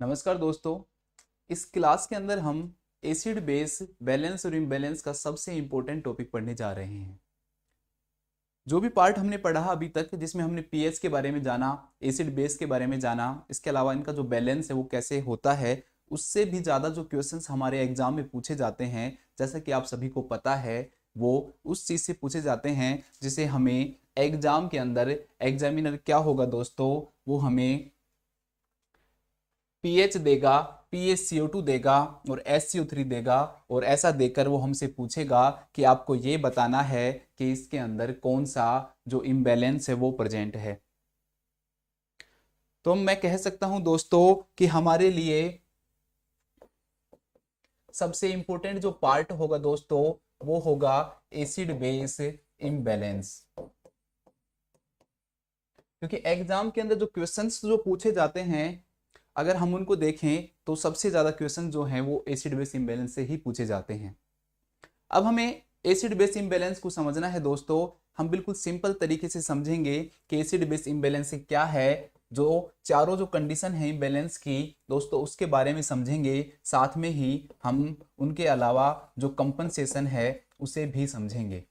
नमस्कार दोस्तों। इस क्लास के अंदर हम एसिड बेस बैलेंस और इम्बैलेंस का सबसे इंपॉर्टेंट टॉपिक पढ़ने जा रहे हैं। जो भी पार्ट हमने पढ़ा अभी तक, जिसमें हमने पीएच के बारे में जाना, एसिड बेस के बारे में जाना, इसके अलावा इनका जो बैलेंस है वो कैसे होता है, उससे भी ज़्यादा जो क्वेश्चंस हमारे एग्जाम में पूछे जाते हैं, जैसा कि आप सभी को पता है, वो उस चीज़ से पूछे जाते हैं जिसे हमें एग्जाम के अंदर एग्जामिनर क्या होगा दोस्तों, वो हमें पीएच देगा, PaCO2 देगा और SCO3 देगा, और ऐसा देकर वो हमसे पूछेगा कि आपको ये बताना है कि इसके अंदर कौन सा जो इम्बैलेंस है वो प्रेजेंट है। तो मैं कह सकता हूं दोस्तों कि हमारे लिए सबसे इंपॉर्टेंट जो पार्ट होगा दोस्तों, वो होगा एसिड बेस इम्बैलेंस। क्योंकि एग्जाम के अंदर जो क्वेश्चंस जो पूछे जाते हैं, अगर हम उनको देखें तो सबसे ज्यादा क्वेश्चन जो हैं वो एसिड बेस इम्बैलेंस से ही पूछे जाते हैं। अब हमें एसिड बेस इम्बैलेंस को समझना है दोस्तों। हम बिल्कुल सिंपल तरीके से समझेंगे कि एसिड बेस इम्बैलेंस क्या है। जो चारों जो कंडीशन है इम्बैलेंस की दोस्तों, उसके बारे में समझेंगे, साथ में ही हम उनके अलावा जो कंपनसेशन है उसे भी समझेंगे।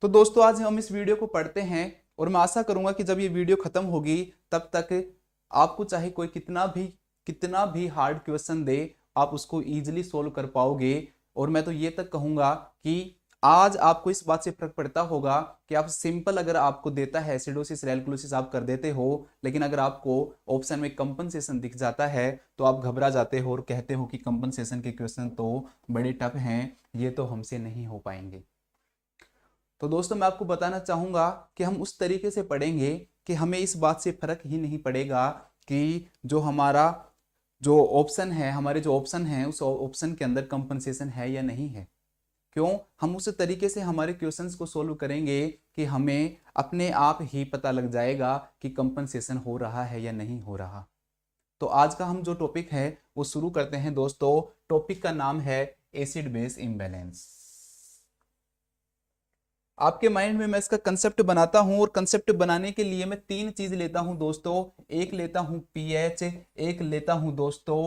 तो दोस्तों आज हम इस वीडियो को पढ़ते हैं, और मैं आशा करूंगा कि जब ये वीडियो खत्म होगी तब तक आपको चाहे कोई कितना भी हार्ड क्वेश्चन दे, आप उसको इजीली सोल्व कर पाओगे। और मैं तो ये तक कहूंगा कि आज आपको इस बात से फर्क पड़ता होगा कि आप सिंपल, अगर आपको देता है एसिडोसिस एल्कलोसिस आप कर देते हो, लेकिन अगर आपको ऑप्शन में कंपनसेशन दिख जाता है तो आप घबरा जाते हो और कहते हो कि कंपनसेशन के क्वेश्चन तो बड़े टफ हैं, ये तो हमसे नहीं हो पाएंगे। तो दोस्तों मैं आपको बताना चाहूंगा कि हम उस तरीके से पढ़ेंगे कि हमें इस बात से फर्क ही नहीं पड़ेगा कि जो हमारा जो ऑप्शन है, हमारे जो ऑप्शन है उस ऑप्शन के अंदर कंपनसेशन है या नहीं है। क्यों? हम उस तरीके से हमारे क्वेश्चंस को सोल्व करेंगे कि हमें अपने आप ही पता लग जाएगा कि कंपनसेशन हो रहा है या नहीं हो रहा। तो आज का हम जो टॉपिक है वो शुरू करते हैं दोस्तों। टॉपिक का नाम है एसिड बेस इम्बैलेंस। आपके माइंड में मैं इसका कंसेप्ट बनाता हूं, और कंसेप्ट बनाने के लिए मैं तीन चीज लेता हूं दोस्तों। एक लेता हूं पीएच, एक लेता हूं दोस्तों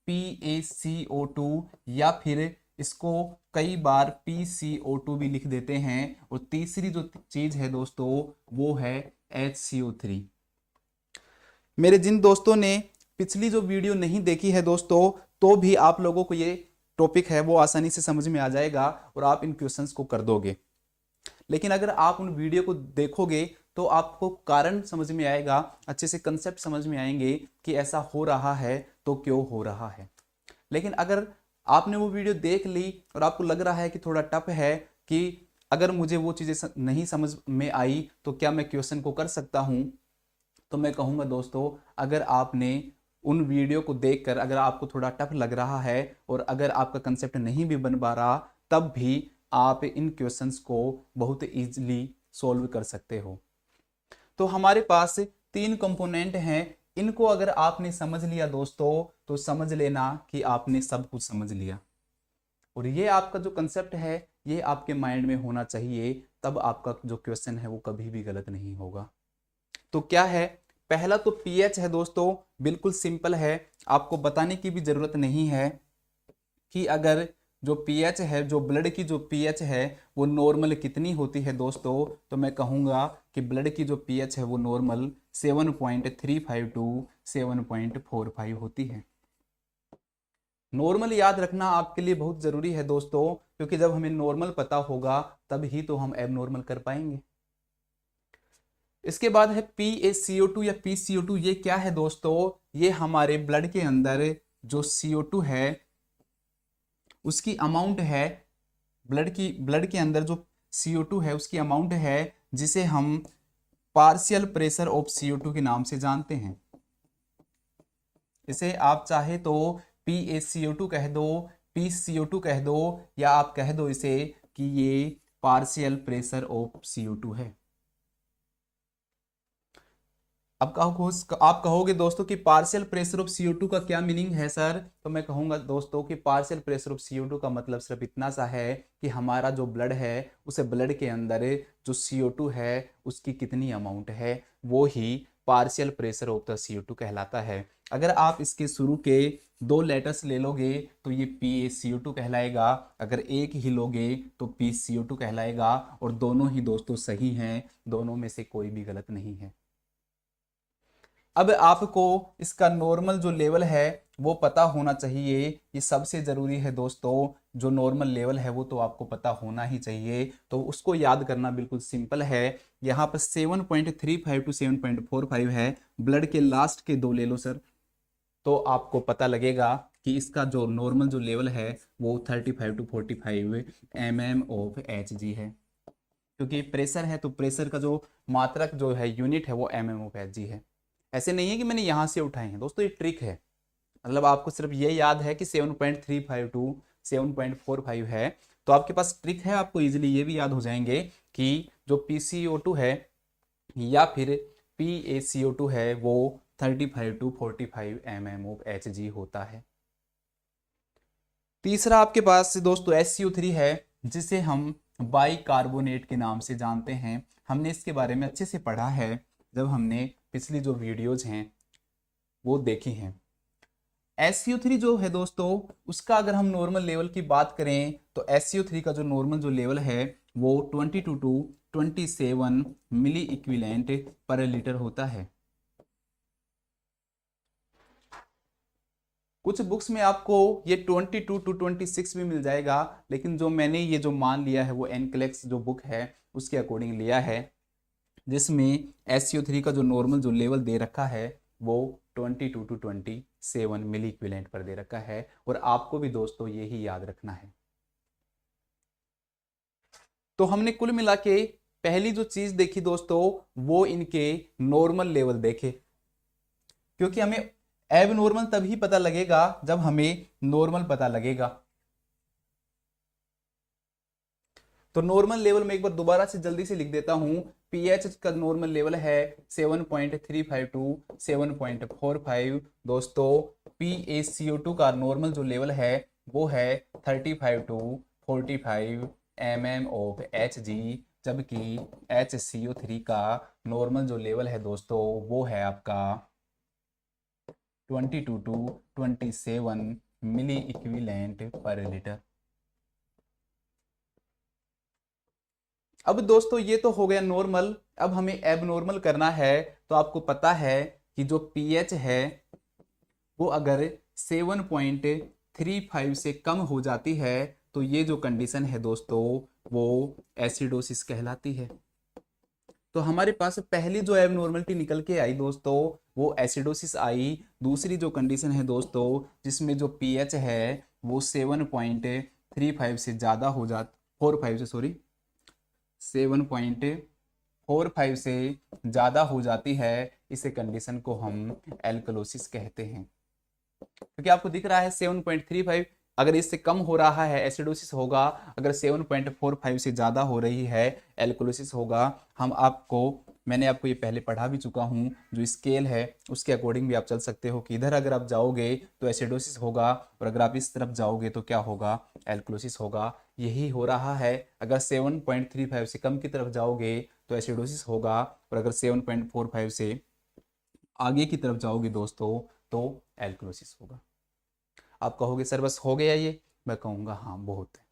PaCO2, या फिर इसको कई बार PCO2 भी लिख देते हैं, और तीसरी जो चीज है दोस्तों वो है HCO3। मेरे जिन दोस्तों ने पिछली जो वीडियो नहीं देखी है दोस्तों, तो भी आप लोगों को ये टॉपिक है वो आसानी से समझ में आ जाएगा और आप इन क्वेश्चंस को कर दोगे। लेकिन अगर आप उन वीडियो को देखोगे तो आपको कारण समझ में आएगा, अच्छे से कंसेप्ट समझ में आएंगे कि ऐसा हो रहा है तो क्यों हो रहा है। लेकिन अगर आपने वो वीडियो देख ली और आपको लग रहा है कि थोड़ा टफ है, कि अगर मुझे वो चीज़ें नहीं समझ में आई तो क्या मैं क्वेश्चन को कर सकता हूं, तो मैं कहूंगा दोस्तों, अगर आपने उन वीडियो को देखकर अगर आपको थोड़ा टफ लग रहा है और अगर आपका कंसेप्ट नहीं भी बन पा रहा, तब भी आप इन क्वेश्चंस को बहुत इजीली सॉल्व कर सकते हो। तो हमारे पास तीन कंपोनेंट हैं। इनको अगर आपने समझ लिया दोस्तों, तो समझ लेना कि आपने सब कुछ समझ लिया। और ये आपका जो कंसेप्ट है ये आपके माइंड में होना चाहिए, तब आपका जो क्वेश्चन है वो कभी भी गलत नहीं होगा। तो क्या है? पहला तो पीएच है दोस्तों, बिल्कुल सिंपल है, आपको बताने की भी जरूरत नहीं है कि अगर जो पीएच है, जो ब्लड की जो पीएच है वो नॉर्मल कितनी होती है दोस्तों, तो मैं कहूंगा कि ब्लड की जो पीएच है वो नॉर्मल 7.35 टू 7.45 होती है। नॉर्मल याद रखना आपके लिए बहुत जरूरी है दोस्तों, क्योंकि जब हमें नॉर्मल पता होगा तब ही तो हम एबनॉर्मल कर पाएंगे। इसके बाद है PaCO2 या PCO2। ये क्या है दोस्तों? ये हमारे ब्लड के अंदर जो CO2 है उसकी अमाउंट है, ब्लड के अंदर जो CO2 है उसकी अमाउंट है, जिसे हम पार्शियल प्रेशर ऑफ CO2 के नाम से जानते हैं। इसे आप चाहे तो PaCO2 कह दो, PCO2 कह दो, या आप कह दो इसे कि ये पार्शियल प्रेशर ऑफ CO2 है। अब आप कहोगे दोस्तों कि पार्शियल प्रेशर ऑफ CO2 का क्या मीनिंग है सर? तो मैं कहूंगा दोस्तों कि पार्शियल प्रेशर ऑफ CO2 का मतलब सिर्फ इतना सा है कि हमारा जो ब्लड है उस ब्लड के अंदर जो CO2 है उसकी कितनी अमाउंट है, वो ही partial pressure of the CO2 कहलाता है। अगर आप इसके शुरू के 2 लेटर्स ले लोगे तो ये PaCO2 कहलाएगा, अगर एक ही लोगे तो PCO2 कहलाएगा, और दोनों ही दोस्तों सही हैं, दोनों में से कोई भी गलत नहीं है। अब आपको इसका नॉर्मल जो लेवल है वो पता होना चाहिए, ये सबसे ज़रूरी है दोस्तों। जो नॉर्मल लेवल है वो तो आपको पता होना ही चाहिए, तो उसको याद करना बिल्कुल सिंपल है। यहाँ पर 7.35 टू 7.45 है, ब्लड के लास्ट के 2 ले लो सर, तो आपको पता लगेगा कि इसका जो नॉर्मल जो लेवल है वो 35 टू 45 mm ऑफ Hg है। क्योंकि प्रेशर है तो प्रेशर का जो मात्रक जो है यूनिट है वो mm ऑफ Hg है। ऐसे नहीं है कि मैंने यहाँ से उठाए हैं दोस्तों, ये ट्रिक है। मतलब आपको सिर्फ ये याद है कि 7.35 टू 7.45 है, तो आपके पास ट्रिक है, आपको इजीली ये भी याद हो जाएंगे कि जो PCO2 है या फिर PaCO2 है वो 35 टू 45 mm ऑफ Hg होता है। तीसरा आपके पास दोस्तों SCO3 है, जिसे हम बाइकार्बोनेट के नाम से जानते हैं। हमने इसके बारे में अच्छे से पढ़ा है जब हमने पिछली जो वीडियोज हैं वो देखी हैं। SCO3 जो है दोस्तों, उसका अगर हम नॉर्मल लेवल की बात करें तो SCO3 का जो नॉर्मल जो लेवल है वो 22 to 27 milliequivalent per litre होता है। कुछ बुक्स में आपको ये 22 टू 26 भी मिल जाएगा, लेकिन जो मैंने ये जो मान लिया है वो एनक्लेक्स जो बुक है उसके अकॉर्डिंग लिया है, जिसमें SCO3 का जो नॉर्मल जो लेवल दे रखा है वो 22 टू 27 मिली इक्विवेलेंट पर दे रखा है। और आपको भी दोस्तों यही याद रखना है। तो हमने कुल मिला के पहली जो चीज देखी दोस्तों वो इनके नॉर्मल लेवल देखे, क्योंकि हमें एब नॉर्मल तभी पता लगेगा जब हमें नॉर्मल पता लगेगा। तो नॉर्मल लेवल में एक बार दोबारा से जल्दी से लिख देता हूं। पीएच का नॉर्मल लेवल है 7.35 टू 7.45 दोस्तों। PaCO2 का नॉर्मल जो लेवल है वो है 35 टू 45 mm ऑफ Hg, जबकि HCO3 का नॉर्मल जो लेवल है दोस्तों वो है आपका 22 to 27 milliequivalent per litre. अब दोस्तों ये तो हो गया नॉर्मल, अब हमें एबनॉर्मल करना है। तो आपको पता है कि जो पीएच है वो अगर 7.35 से कम हो जाती है तो ये जो कंडीशन है दोस्तों वो एसिडोसिस कहलाती है। तो हमारे पास पहली जो एबनॉर्मलिटी निकल के आई दोस्तों वो एसिडोसिस आई। दूसरी जो कंडीशन है दोस्तों जिसमें जो पीएच है वो 7.35 से ज़्यादा हो 45 से 7.45 से ज़्यादा हो जाती है, इस कंडीशन को हम एल्कलोसिस कहते हैं। क्योंकि आपको दिख रहा है 7.35, अगर इससे कम हो रहा है एसिडोसिस होगा, अगर 7.45 से ज़्यादा हो रही है एल्कलोसिस होगा। मैंने आपको ये पहले पढ़ा भी चुका हूँ, जो स्केल है उसके अकॉर्डिंग भी आप चल सकते हो कि इधर अगर आप जाओगे तो एसिडोसिस होगा और अगर आप इस तरफ जाओगे तो क्या होगा, एल्कलोसिस होगा। यही हो रहा है, अगर 7.35 से कम की तरफ जाओगे तो एसिडोसिस होगा और अगर 7.45 से आगे की तरफ जाओगे दोस्तों तो एल्कलोसिस होगा। आप कहोगे सर बस हो गया ये, मैं कहूँगा हाँ बहुत है,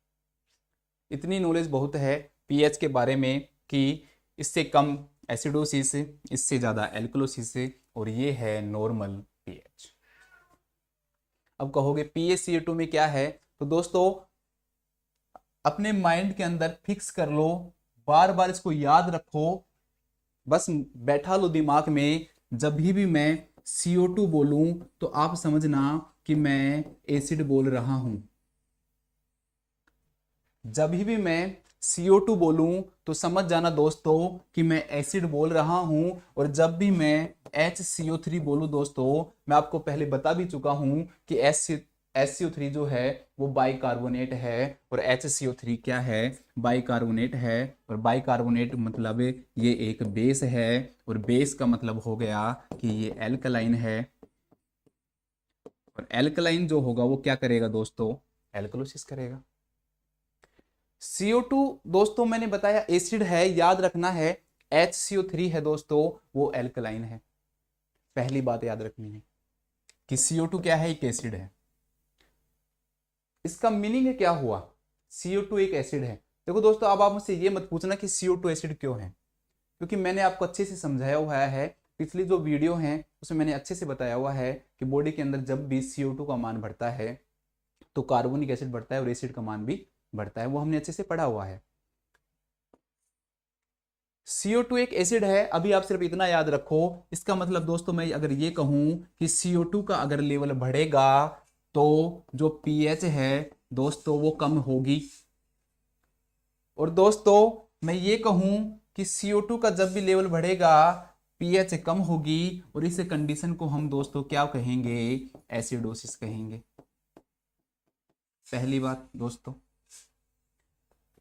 इतनी नॉलेज बहुत है पीएच के बारे में कि इससे कम एसिडोसिस, इससे ज़्यादा एल्कलोसिस, और ये है नॉर्मल पीएच। अब कहोगे PaCO2 में क्या है, तो दोस्तों अपने माइंड के अंदर फिक्स कर लो, बार बार इसको याद रखो, बस बैठा लो दिमाग में। जब भी मैं CO2 बोलूं तो आप समझना कि मैं एसिड बोल रहा हूं। जब भी मैं CO2 बोलूं तो समझ जाना दोस्तों कि मैं एसिड बोल रहा हूं। और जब भी मैं HCO3 बोलूं दोस्तों, मैं आपको पहले बता भी चुका हूं कि SCO3 जो है वो बाइकार्बोनेट है, और HCO3 क्या है, बाइकार्बोनेट है। और बाइकार्बोनेट मतलब ये एक बेस है, और बेस का मतलब हो गया कि ये एल्कलाइन है, और एल्कलाइन जो होगा वो क्या करेगा दोस्तों, एल्कलोसिस करेगा। CO2 दोस्तों मैंने बताया एसिड है, याद रखना है। HCO3 है दोस्तों वो एल्कलाइन है। पहली बात याद रखनी है कि CO2 क्या है, एक एसिड है। इसका मीनिंग क्या हुआ, CO2 एक एसिड है। देखो दोस्तों, अब आप मुझसे ये मत पूछना कि CO2 एसिड क्यों है, क्योंकि मैंने आपको अच्छे से समझाया हुआ है। पिछली जो वीडियो है उसमें मैंने अच्छे से बताया हुआ है कि बॉडी के अंदर जब भी CO2 का मान बढ़ता है तो कार्बोनिक एसिड बढ़ता है और एसिड का मान भी बढ़ता है, वो हमने अच्छे से पढ़ा हुआ है। CO2 एक एसिड है, अभी आप सिर्फ इतना याद रखो। इसका मतलब दोस्तों मैं अगर ये कहूं कि CO2 का अगर लेवल बढ़ेगा तो जो pH है दोस्तों वो कम होगी। और दोस्तों मैं ये कहूं कि CO2 का जब भी लेवल बढ़ेगा pH कम होगी, और इस कंडीशन को हम दोस्तों क्या कहेंगे, एसिडोसिस कहेंगे। पहली बात दोस्तों।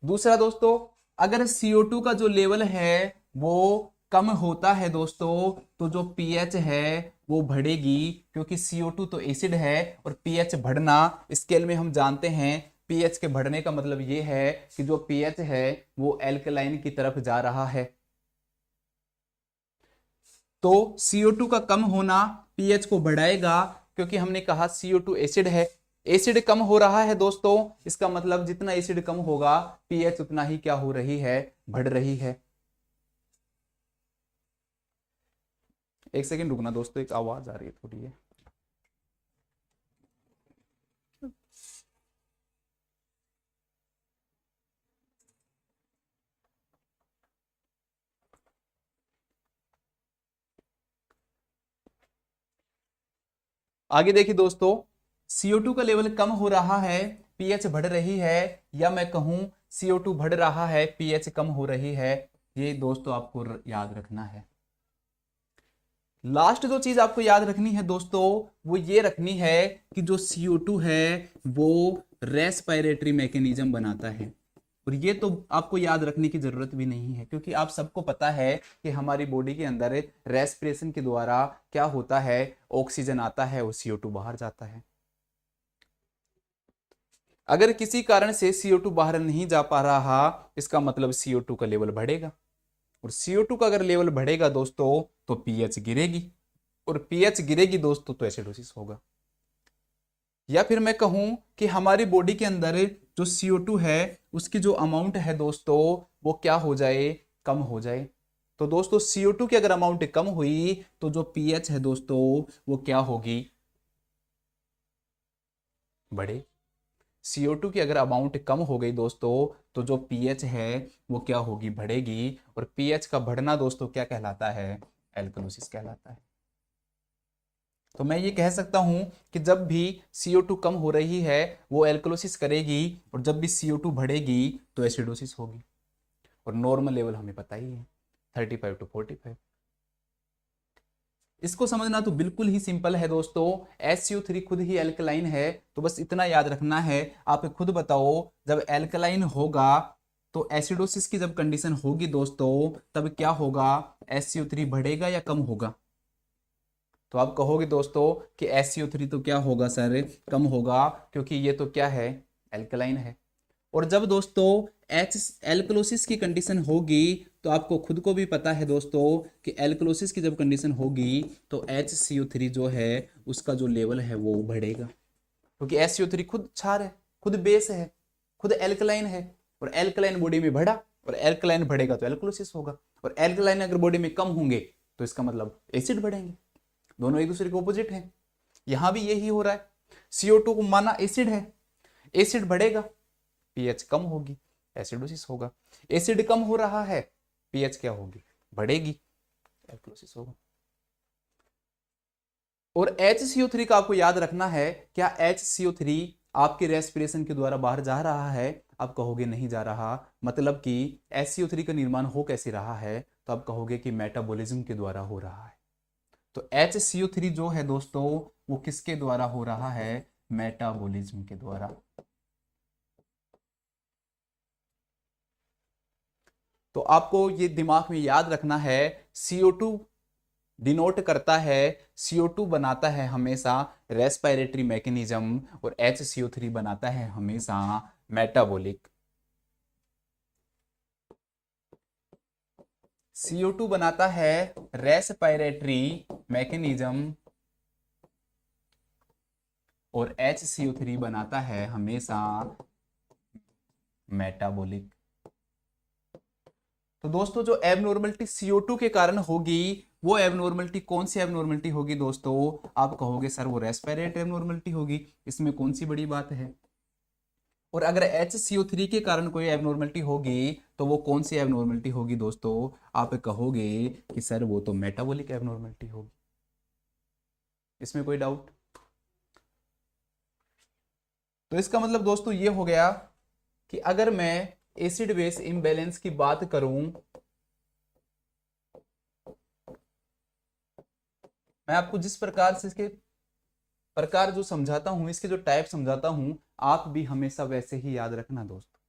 दूसरा दोस्तों, अगर CO2 का जो लेवल है वो कम होता है दोस्तों तो जो pH है वो बढ़ेगी, क्योंकि CO2 तो एसिड है और pH बढ़ना स्केल में हम जानते हैं। pH के बढ़ने का मतलब ये है कि जो pH है वो एल्कलाइन की तरफ जा रहा है। तो CO2 का कम होना pH को बढ़ाएगा, क्योंकि हमने कहा CO2 एसिड है, एसिड कम हो रहा है दोस्तों। इसका मतलब जितना एसिड कम होगा pH उतना ही क्या हो रही है, बढ़ रही है। एक सेकंड रुकना दोस्तों, एक आवाज आ रही है थोड़ी है। आगे देखिए दोस्तों, CO2 का लेवल कम हो रहा है, pH बढ़ रही है, या मैं कहूं CO2 बढ़ रहा है, pH कम हो रही है। ये दोस्तों आपको याद रखना है। लास्ट जो चीज आपको याद रखनी है दोस्तों वो ये रखनी है कि जो CO2 है वो रेस्पिरेटरी मैकेनिज्म बनाता है। और ये तो आपको याद रखने की जरूरत भी नहीं है, क्योंकि आप सबको पता है कि हमारी बॉडी के अंदर रेस्पिरेशन के द्वारा क्या होता है, ऑक्सीजन आता है और CO2 बाहर जाता है। अगर किसी कारण से CO2 बाहर नहीं जा पा रहा, इसका मतलब CO2 का लेवल बढ़ेगा, और CO2 का अगर लेवल बढ़ेगा दोस्तों तो pH गिरेगी, और pH गिरेगी दोस्तों तो एसिडोसिस होगा। या फिर मैं कहूं कि हमारी बॉडी के अंदर जो CO2 है उसकी जो अमाउंट है दोस्तों वो क्या हो जाए, कम हो जाए। तो दोस्तों CO2 की अगर अमाउंट कम हुई तो जो pH है दोस्तों वो क्या होगी, बढ़े। CO2 की अगर अमाउंट कम हो गई दोस्तों तो जो pH है वो क्या होगी, बढ़ेगी। और pH का बढ़ना दोस्तों क्या कहलाता है, एल्कलोसिस कहलाता है। तो मैं ये कह सकता हूं कि जब भी CO2 कम हो रही है वो एल्कलोसिस करेगी, और जब भी CO2 बढ़ेगी तो एसिडोसिस होगी। और नॉर्मल लेवल हमें पता ही है 35 to 45। इसको समझना तो बिल्कुल ही सिंपल है दोस्तों। SCO3 खुद ही एल्कलाइन है, तो बस इतना याद रखना है। आप खुद बताओ, जब एल्कलाइन होगा तो एसिडोसिस की जब कंडीशन होगी दोस्तों तब क्या होगा, SCO3 बढ़ेगा या कम होगा। तो आप कहोगे दोस्तों कि SCO3 तो क्या होगा सर, कम होगा, क्योंकि ये तो क्या है, एल्कलाइन है। और जब दोस्तों एच एल्कलोसिस की कंडीशन होगी तो आपको खुद को भी पता है दोस्तों कि एल्कलोसिस की जब कंडीशन होगी तो HCO3 जो है उसका जो लेवल है वो बढ़ेगा, क्योंकि SCO3 खुद क्षार है, खुद बेस है, खुद एल्कलाइन है। और एल्कलाइन बॉडी में बढ़ा, और एल्कलाइन बढ़ेगा तो एल्कलोसिस होगा। और एल्कलाइन अगर बॉडी में कम होंगे तो इसका मतलब एसिड बढ़ेंगे। दोनों एक दूसरे के ऑपोजिट हैं। यहां भी यही हो रहा है। CO2 को माना एसिड है, एसिड बढ़ेगा, pH कम होगी, एसिडोसिस होगा। एसिड कम हो रहा है, pH क्या होगी, बढ़ेगी, एल्कलोसिस होगा। और HCO3 का आपको याद रखना है, क्या HCO3 आपके रेस्पिरेशन के द्वारा बाहर जा रहा है, आप कहोगे नहीं जा रहा। मतलब कि HCO3 का निर्माण हो कैसे रहा है, तो आप कहोगे कि मेटाबॉलिज्म के द्वारा हो रहा है। तो HCO3 जो है दोस्तों वो किसके द्वारा हो रहा है, मेटाबॉलिज्म के द्वारा। तो आपको ये दिमाग में याद रखना है, CO2 डिनोट करता है, CO2 बनाता है हमेशा रेस्पिरेटरी मैकेनिज्म, और HCO3 बनाता है हमेशा मेटाबॉलिक। CO2 बनाता है रेस्पिरेटरी मैकेनिज्म और HCO3 बनाता है हमेशा मेटाबॉलिक। तो दोस्तों जो एबनॉर्मलिटी CO2 के कारण होगी, वो एबनॉर्मलिटी कौन सी एबनॉर्मलिटी होगी दोस्तों? आप कहोगे सर वो रेस्पिरेटरी एबनॉर्मलिटी होगी, इसमें कौन सी बड़ी बात है। और अगर HCO3 के कारण कोई एबनॉर्मलिटी होगी तो वो कौन सी एबनॉर्मलिटी होगी दोस्तों? आप कहोगे कि सर वो तो मेटाबॉलिक एबनॉर्मलिटी होगी। इसमें कोई डाउट? तो इसका मतलब दोस्तों ये हो गया कि अगर मैं एसिड बेस इम्बैलेंस की बात करूं, मैं आपको जिस प्रकार से इसके प्रकार जो समझाता हूं, इसके जो टाइप समझाता हूं, आप भी हमेशा वैसे ही याद रखना दोस्तों।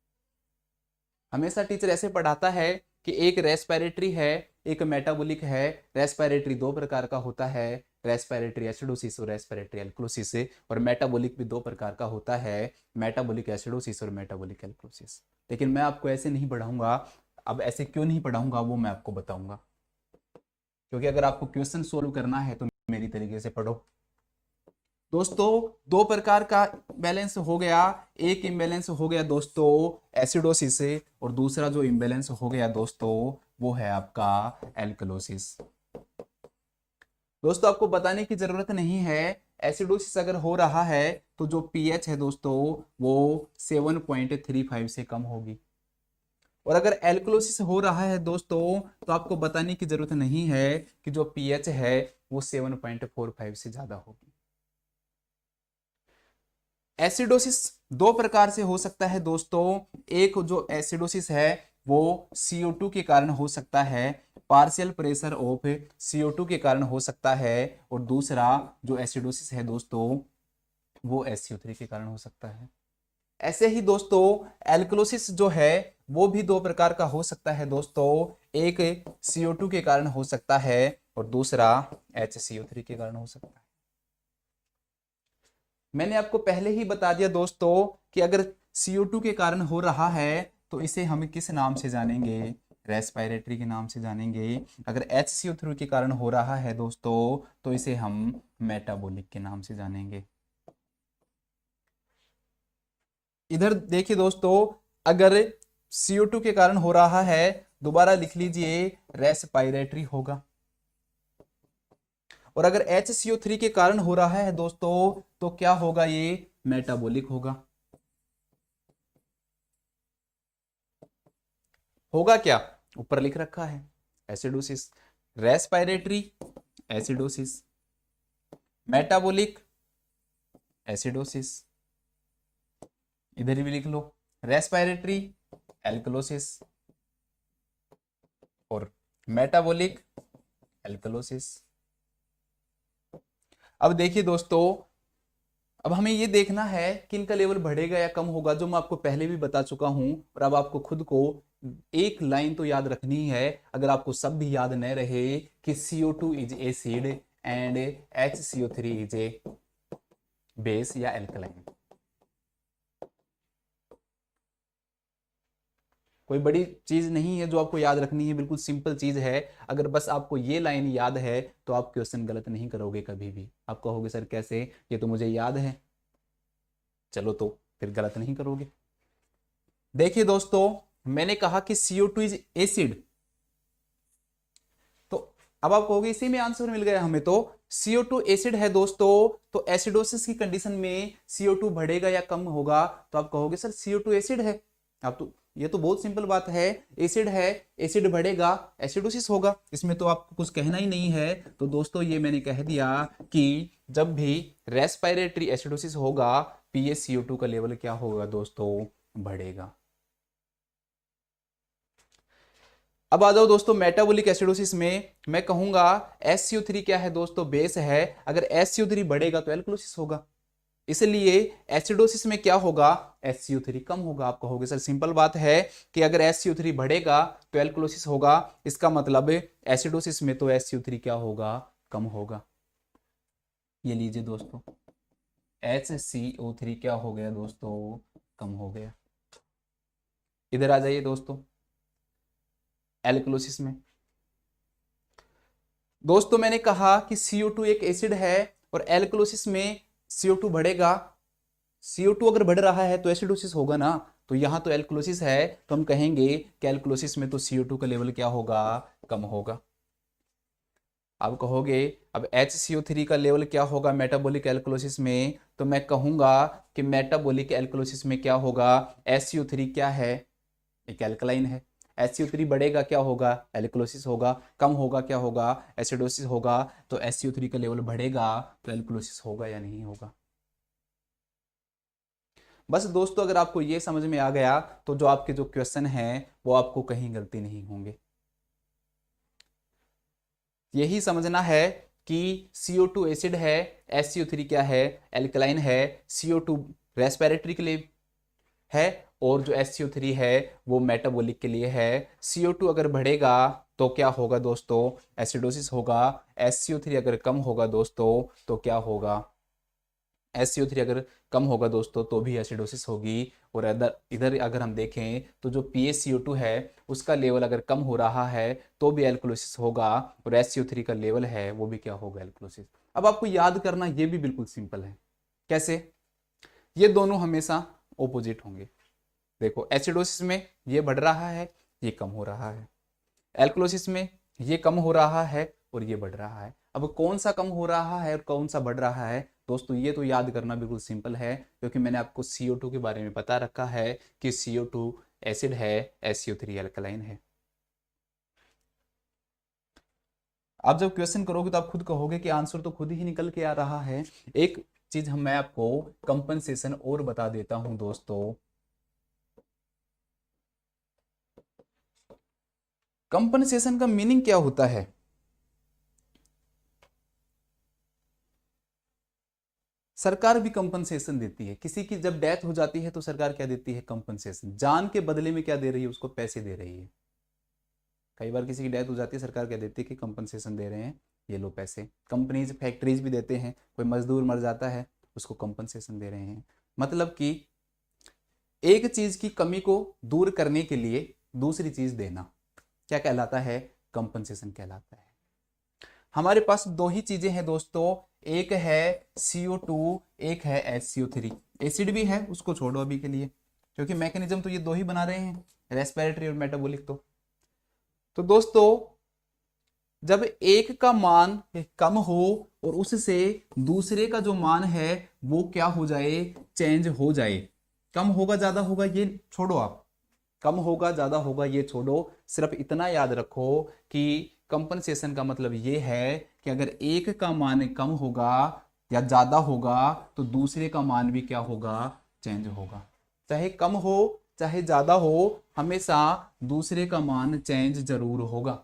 हमेशा टीचर ऐसे पढ़ाता है कि एक रेस्पिरेटरी है, एक मेटाबॉलिक है। रेस्पिरेटरी दो प्रकार का होता है, रेस्पिरेटरी एसिडोसिस और रेस्पिरेटरी एल्कलोसिस, और मेटाबॉलिक भी दो प्रकार का होता है, मेटाबॉलिक एसिडोसिस और मेटाबॉलिक एल्कलोसिस। लेकिन मैं आपको ऐसे नहीं पढ़ाऊंगा। अब ऐसे क्यों नहीं पढ़ाऊंगा वो मैं आपको बताऊंगा, क्योंकि अगर आपको क्वेश्चन सोल्व करना है तो मेरी तरीके से पढ़ो। दोस्तों दो प्रकार का बैलेंस हो गया, एक इम्बैलेंस हो गया दोस्तों एसिडोसिस से, और दूसरा जो इम्बैलेंस हो गया दोस्तों वो है आपका एल्कलोसिस। दोस्तों आपको बताने की जरूरत नहीं है, एसिडोसिस अगर हो रहा है तो जो पीएच है दोस्तों वो 7.35 से कम होगी, और अगर एल्कलोसिस हो रहा है दोस्तों तो आपको बताने की जरूरत नहीं है कि जो पीएच है वो 7.45 से ज्यादा होगी। एसिडोसिस दो प्रकार से हो सकता है दोस्तों, एक जो एसिडोसिस है वो CO2 के कारण हो सकता है, पार्शियल प्रेशर ऑफ CO2 के कारण हो सकता है, और दूसरा जो एसिडोसिस है दोस्तों वो SCO3 के कारण हो सकता है। ऐसे ही दोस्तों एल्कलोसिस जो है वो भी दो प्रकार का हो सकता है दोस्तों, एक CO2 के कारण हो सकता है और दूसरा HCO3 के कारण हो सकता है। मैंने आपको पहले ही बता दिया दोस्तों कि अगर CO2 के कारण हो रहा है तो इसे हम किस नाम से जानेंगे? रेस्पिरेटरी के नाम से जानेंगे। अगर HCO3 के कारण हो रहा है दोस्तों तो इसे हम मेटाबॉलिक के नाम से जानेंगे। इधर देखिए दोस्तों, अगर CO2 के कारण हो रहा है, दोबारा लिख लीजिए रेस्पिरेटरी होगा, और अगर HCO3 के कारण हो रहा है दोस्तों तो क्या होगा? ये मेटाबॉलिक होगा। होगा क्या? ऊपर लिख रखा है acidosis, respiratory acidosis, metabolic acidosis. इधर भी लिख लो रेस्पिरेटरी एल्कलोसिस और मेटाबॉलिक एल्कलोसिस। अब देखिए दोस्तों, अब हमें ये देखना है कि इनका लेवल बढ़ेगा या कम होगा, जो मैं आपको पहले भी बता चुका हूं। और अब आपको खुद को एक लाइन तो याद रखनी है, अगर आपको सब भी याद न रहे, कि CO2 is acid and HCO3 is a base या एल्कलाइन। कोई बड़ी चीज नहीं है जो आपको याद रखनी है, बिल्कुल सिंपल चीज है। अगर बस आपको ये लाइन याद है तो आप क्वेश्चन गलत नहीं करोगे कभी भी। आप कहोगे सर कैसे, ये तो मुझे याद है। चलो तो फिर गलत नहीं करोगे। देखिए दोस्तों, मैंने कहा कि CO2 इज एसिड, तो अब आप कहोगे इसी में आंसर मिल गया हमें। तो CO2 एसिड है दोस्तों, तो एसिडोसिस की कंडीशन में CO2 बढ़ेगा या कम होगा? तो आप कहोगे सर CO2 एसिड है। आप तो ये तो बहुत सिंपल बात है, एसिड है, एसिड बढ़ेगा, एसिडोसिस होगा, इसमें तो आपको कुछ कहना ही नहीं है। तो दोस्तों ये मैंने कह दिया कि जब भी रेस्पिरेटरी एसिडोसिस होगा, PaCO2 का लेवल क्या होगा दोस्तों? बढ़ेगा। अब आ जाओ दोस्तों मेटाबॉलिक एसिडोसिस में। मैं कहूंगा SCO3 क्या है दोस्तों? बेस है। अगर SCO3 बढ़ेगा तो एल्कलोसिस होगा। इसलिए एसिडोसिस में क्या होगा, SCO3 कम होगा। आप कहोगे सर सिंपल बात है कि अगर SCO3 बढ़ेगा तो एल्कलोसिस होगा, इसका मतलब एसिडोसिस में तो SCO3 क्या होगा, कम होगा। ये लीजिए दोस्तों, HCO3 क्या हो गया दोस्तों, कम हो गया। इधर आ जाइए दोस्तों, एल्कलोसिस में दोस्तों मैंने कहा कि CO2 एक एसिड है और एल्कलोसिस में CO2 बढ़ेगा। CO2 अगर बढ़ रहा है तो एसिडोसिस होगा ना, तो यहां तो एल्कलोसिस है, तो हम कहेंगे कि एल्कलोसिस में तो CO2 का लेवल क्या होगा, कम होगा। आप कहोगे अब HCO3 का लेवल क्या होगा मेटाबॉलिक एल्कलोसिस में, तो मैं कहूंगा कि मेटाबॉलिक एल्कलोसिस में क्या होगा, SCO3 क्या है, एक एल्कलाइन है। SCO3 बढ़ेगा क्या होगा, एल्कलोसिस होगा, कम होगा क्या होगा, एसिडोसिस होगा। तो SCO3 का लेवल बढ़ेगा तो एल्कलोसिस होगा या नहीं होगा। बस दोस्तों अगर आपको ये समझ में आ गया तो जो आपके जो क्वेश्चन हैं वो आपको कहीं गलती नहीं होंगे। यही समझना है कि CO2 एसिड है, SCO3 क्या है, एल्कलाइन है। CO2 रेस्पिरेटरी के लिए है और जो SCO3 है वो मेटाबॉलिक के लिए है। CO2 अगर बढ़ेगा तो क्या होगा दोस्तों, एसिडोसिस होगा। SCO3 अगर कम होगा दोस्तों तो क्या होगा, SCO3 अगर कम होगा दोस्तों तो भी एसिडोसिस होगी। और अदर इधर अगर हम देखें तो जो PaCO2 है उसका लेवल अगर कम हो रहा है तो भी एल्कलोसिस होगा, और SCO3 का लेवल है वो भी क्या होगा, एल्कलोसिस। अब आपको याद करना ये भी बिल्कुल सिंपल है। कैसे, ये दोनों हमेशा ओपोजिट होंगे। देखो एसिडोसिस में ये बढ़ रहा है, ये कम हो रहा है। एल्कलोसिस में ये कम हो रहा है और ये बढ़ रहा है। अब कौन सा कम हो रहा है और कौन सा बढ़ रहा है दोस्तों, ये तो याद करना बिल्कुल सिंपल है, क्योंकि मैंने आपको CO2 के बारे में बता रखा है कि CO2 एसिड है, SCO3 एल्कलाइन है। आप जब क्वेश्चन करोगे तो आप खुद कहोगे कि आंसर तो खुद ही निकल के आ रहा है। एक चीज मैं आपको कंपनसेशन और बता देता हूं दोस्तों। कंपनसेशन का मीनिंग क्या होता है, सरकार भी कंपनसेशन देती है। किसी की जब डेथ हो जाती है तो सरकार क्या देती है, कंपनसेशन। जान के बदले में क्या दे रही है, उसको पैसे दे रही है। कई बार किसी की डेथ हो जाती है, सरकार क्या देती है कि कंपनसेशन दे रहे हैं, ये लो पैसे। कंपनीज फैक्ट्रीज भी देते हैं, कोई मजदूर मर जाता है उसको कंपनसेशन दे रहे हैं। मतलब कि एक चीज की कमी को दूर करने के लिए दूसरी चीज देना क्या कहलाता है, कंपनसेशन कहलाता है। हमारे पास दो ही चीजें हैं दोस्तों, एक है CO2, एक है HCO3। एसिड भी है, उसको छोड़ो अभी के लिए, क्योंकि मैकेनिज्म तो ये दो ही बना रहे हैं, रेस्पिरेटरी और मेटाबॉलिक। तो दोस्तों जब एक का मान कम हो और उससे दूसरे का जो मान है वो क्या हो जाए, चेंज हो जाए। कम होगा ज्यादा होगा ये छोड़ो, आप कम होगा ज्यादा होगा ये छोड़ो, सिर्फ इतना याद रखो कि कंपनसेशन का मतलब ये है कि अगर एक का मान कम होगा या ज्यादा होगा तो दूसरे का मान भी क्या होगा, चेंज होगा। चाहे कम हो चाहे ज्यादा हो, हमेशा दूसरे का मान चेंज जरूर होगा।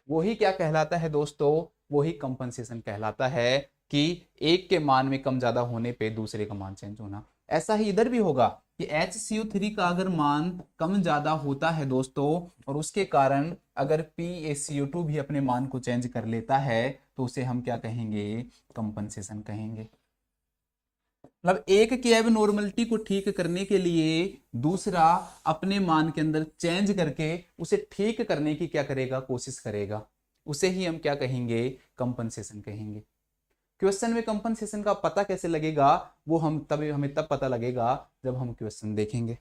वही क्या कहलाता है दोस्तों, वही कंपनसेशन कहलाता है कि एक के मान में कम ज्यादा होने पे दूसरे का मान चेंज होना। ऐसा ही इधर भी होगा कि HCO3 का अगर मान कम ज्यादा होता है दोस्तों और उसके कारण अगर PaCO2 भी अपने मान को चेंज कर लेता है तो उसे हम क्या कहेंगे, कंपनसेशन कहेंगे। मतलब एक की एबनॉर्मलिटी को ठीक करने के लिए दूसरा अपने मान के अंदर चेंज करके उसे ठीक करने की क्या करेगा, कोशिश करेगा, उसे ही हम क्या कहेंगे, कंपनसेशन कहेंगे। क्वेश्चन में कंपनसेशन का पता कैसे लगेगा, वो हमें तब पता लगेगा जब हम क्वेश्चन देखेंगे।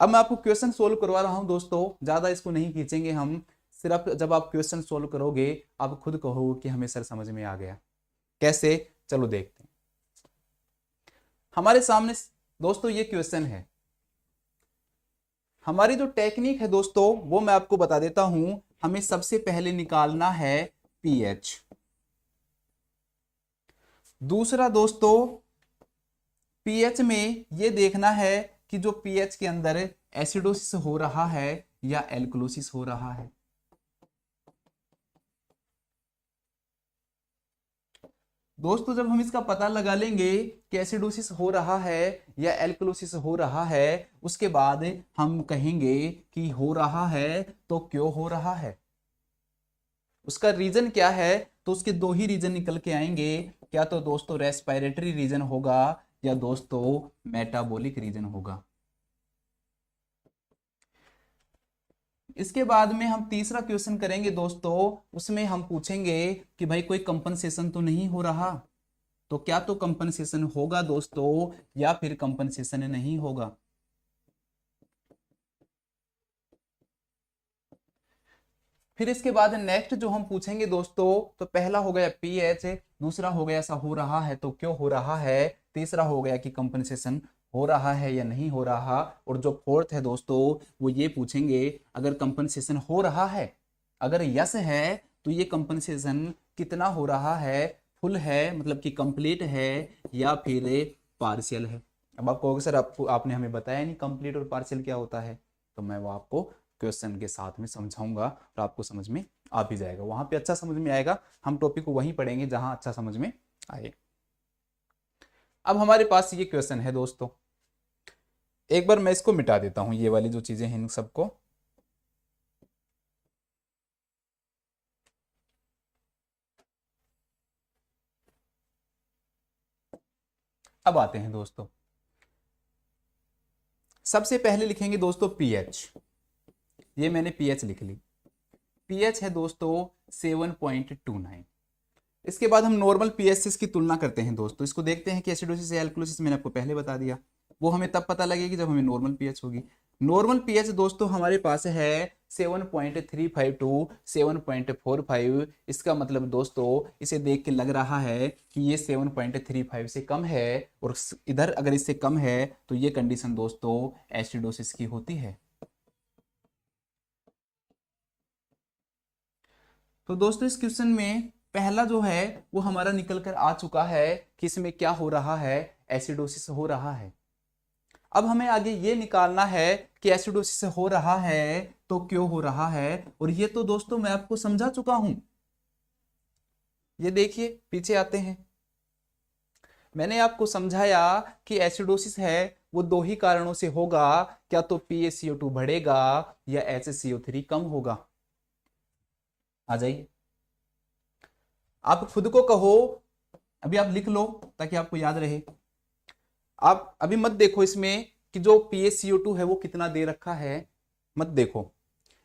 अब मैं आपको क्वेश्चन सोल्व करवा रहा हूं दोस्तों, ज्यादा इसको नहीं खींचेंगे हम। सिर्फ जब आप क्वेश्चन सोल्व करोगे आप खुद कहोगे कि हमें सर समझ में आ गया। कैसे, चलो देखते हैं। हमारे सामने दोस्तों ये क्वेश्चन है। हमारी जो टेक्निक है दोस्तों वो मैं आपको बता देता हूं। हमें सबसे पहले निकालना है पीएच। दूसरा दोस्तों पीएच में ये देखना है कि जो पीएच के अंदर एसिडोसिस हो रहा है या एल्कलोसिस हो रहा है। दोस्तों जब हम इसका पता लगा लेंगे कि एसिडोसिस हो रहा है या एल्कलोसिस हो रहा है, उसके बाद हम कहेंगे कि हो रहा है तो क्यों हो रहा है, उसका रीजन क्या है। तो उसके दो ही रीजन निकल के आएंगे, क्या तो दोस्तों रेस्पिरेटरी रीजन होगा या दोस्तों मेटाबॉलिक रीजन होगा। इसके बाद में हम तीसरा क्वेश्चन करेंगे दोस्तों, उसमें हम पूछेंगे कि भाई कोई कंपनसेशन तो नहीं हो रहा, तो क्या तो कंपनसेशन होगा दोस्तों या फिर कंपनसेशन नहीं होगा। फिर इसके बाद नेक्स्ट जो हम पूछेंगे दोस्तों, तो पहला हो गया पीएच, दूसरा हो गया ऐसा हो रहा है तो क्यों हो रहा है, तीसरा हो गया कि कंपनसेशन हो रहा है या नहीं हो रहा, और जो फोर्थ है दोस्तों वो ये पूछेंगे अगर कंपनसेशन हो रहा है, अगर यस है तो ये कंपनसेशन कितना हो रहा है, फुल है मतलब कि कंप्लीट है या फिर पार्शियल है। अब आप कहोगे सर आपको आपने हमें बताया नहीं कंप्लीट और पार्शियल क्या होता है, तो मैं वो आपको क्वेश्चन के साथ में समझाऊंगा और आपको समझ में आ भी जाएगा, वहां पे अच्छा समझ में आएगा। हम टॉपिक को वहीं पढ़ेंगे जहां अच्छा समझ में आए। अब हमारे पास ये क्वेश्चन है दोस्तों, एक बार मैं इसको मिटा देता हूं, ये वाली जो चीजें हैं इन सबको। अब आते हैं दोस्तों, सबसे पहले लिखेंगे दोस्तों पीएच, ये मैंने पीएच लिख ली, पीएच है दोस्तों 7.29। इसके बाद हम नॉर्मल पीएचएस की तुलना करते हैं दोस्तों, इसको देखते हैं कि एसिडोसिस या एल्कलोसिस, मैंने आपको पहले बता दिया, वो हमें तब पता लगेगी जब हमें नॉर्मल पीएच होगी। नॉर्मल पीएच दोस्तों हमारे पास है 7.35 टू 7.45, इसका मतलब दोस्तों इसे देख के लग रहा है कि ये 7.35 से कम है, और इधर अगर इससे कम है तो ये कंडीशन दोस्तों एसिडोसिस की होती है। तो दोस्तों इस क्वेश्चन में पहला जो है वो हमारा निकल कर आ चुका है कि इसमें क्या हो रहा है, एसिडोसिस हो रहा है। अब हमें आगे ये निकालना है कि एसिडोसिस हो रहा है तो क्यों हो रहा है, और ये तो दोस्तों मैं आपको समझा चुका हूं। ये देखिए पीछे आते हैं, मैंने आपको समझाया कि एसिडोसिस है वो दो ही कारणों से होगा, क्या तो PaCO2 बढ़ेगा या HCO3 कम होगा। आ जाइए आप खुद को कहो, अभी आप लिख लो ताकि आपको याद रहे। आप अभी मत देखो इसमें कि जो PaCO2 है वो कितना दे रखा है, मत देखो।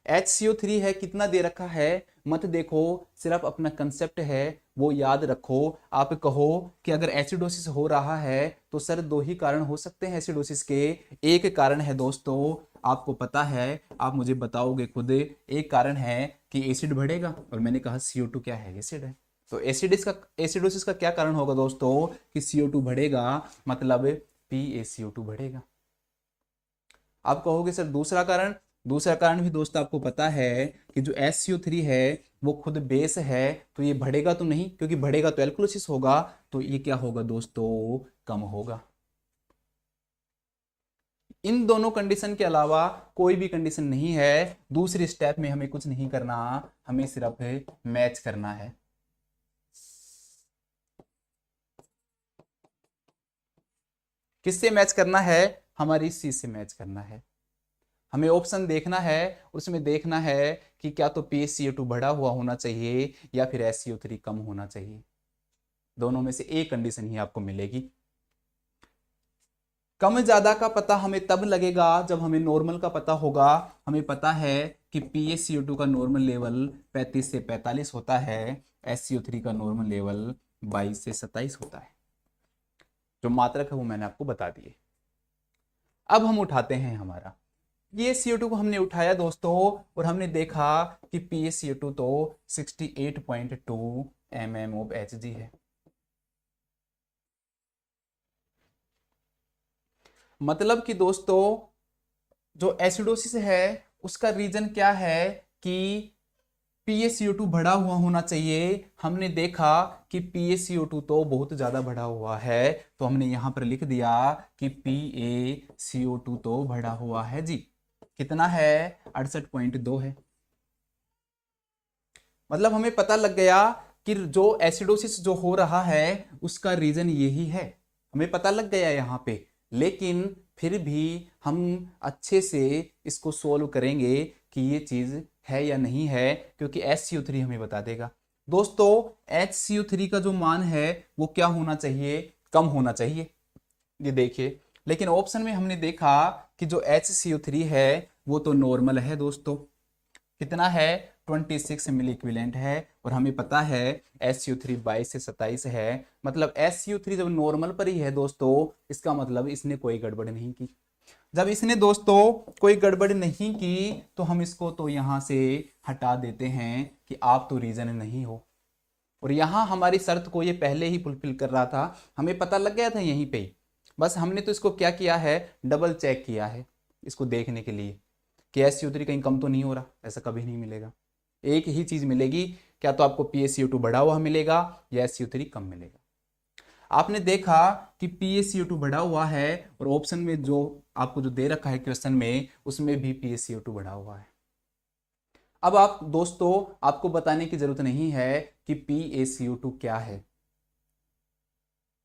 HCO3 है कितना दे रखा है, मत देखो। सिर्फ अपना कंसेप्ट है वो याद रखो। आप कहो कि अगर एसिडोसिस हो रहा है तो सर दो ही कारण हो सकते हैं एसिडोसिस के। एक कारण है दोस्तों आपको पता है, आप मुझे बताओगे खुद, एक कारण है कि एसिड बढ़ेगा, और मैंने कहा CO2 क्या है, एसिड है। तो एसिडोसिस का क्या कारण होगा दोस्तों कि CO2 बढ़ेगा, मतलब PaCO2 बढ़ेगा। आप कहोगे सर दूसरा कारण, दूसरा कारण भी दोस्त आपको पता है कि जो SCO3 है वो खुद बेस है, तो ये बढ़ेगा तो नहीं, क्योंकि बढ़ेगा तो एल्कोलिसिस होगा, तो ये क्या होगा दोस्तों, कम होगा। इन दोनों कंडीशन के अलावा कोई भी कंडीशन नहीं है। दूसरे स्टेप में हमें कुछ नहीं करना, हमें सिर्फ मैच करना है। किससे मैच करना है, हमारी इस चीज से मैच करना है। हमें ऑप्शन देखना है, उसमें देखना है कि क्या तो PaCO2 बढ़ा हुआ होना चाहिए या फिर SCO3 कम होना चाहिए। दोनों में से एक कंडीशन ही आपको मिलेगी। कम ज्यादा का पता हमें तब लगेगा जब हमें नॉर्मल का पता होगा। हमें पता है कि PaCO2 का नॉर्मल लेवल 35 से 45 होता है, SCO3 का नॉर्मल लेवल 22 से 27 होता है। जो मात्रक है वो मैंने आपको बता दिए। अब हम उठाते हैं हमारा ये CO2 को हमने उठाया दोस्तों, और हमने देखा कि PaCO2 तो 68.2 mm ऑफ Hg है। मतलब कि दोस्तों जो एसिडोसिस है उसका रीजन क्या है कि PaCO2 बढ़ा हुआ होना चाहिए। हमने देखा कि PaCO2 तो बहुत ज्यादा बढ़ा हुआ है, तो हमने यहां पर लिख दिया कि PaCO2 तो बढ़ा हुआ है जी। कितना है, 68.2 है। मतलब हमें पता लग गया कि जो एसिडोसिस जो हो रहा है उसका रीजन यही है, हमें पता लग गया यहाँ पे। लेकिन फिर भी हम अच्छे से इसको सोल्व करेंगे कि ये चीज है या नहीं है, क्योंकि HCO3 हमें बता देगा। दोस्तों HCO3 का जो मान है वो क्या होना चाहिए, कम होना चाहिए, ये देखिए। लेकिन ऑप्शन में हमने देखा कि जो HCO3 है वो तो नॉर्मल है दोस्तों, कितना है 26 मिली इक्विवेलेंट है, और हमें पता है SCO3 22 से 27 है। मतलब SCO3 जब नॉर्मल पर ही है दोस्तों, इसका मतलब इसने कोई गड़बड़ नहीं की। जब इसने दोस्तों कोई गड़बड़ नहीं की तो हम इसको तो यहां से हटा देते हैं कि आप तो रीजन नहीं हो। और यहां हमारी शर्त को ये पहले ही फुलफिल कर रहा था, हमें पता लग गया था यहीं पे ही। बस हमने तो इसको क्या किया है, डबल चेक किया है इसको देखने के लिए कि SCO3 कहीं कम तो नहीं हो रहा। ऐसा कभी नहीं मिलेगा, एक ही चीज मिलेगी, क्या तो आपको PaCO2 बढ़ा हुआ मिलेगा या SCO3 कम मिलेगा। आपने देखा कि PaCO2 बढ़ा हुआ है, और ऑप्शन में जो आपको जो दे रखा है क्वेश्चन में उसमें भी PaCO2 बढ़ा हुआ है। अब आप दोस्तों आपको बताने की जरूरत नहीं है कि PaCO2 क्या है।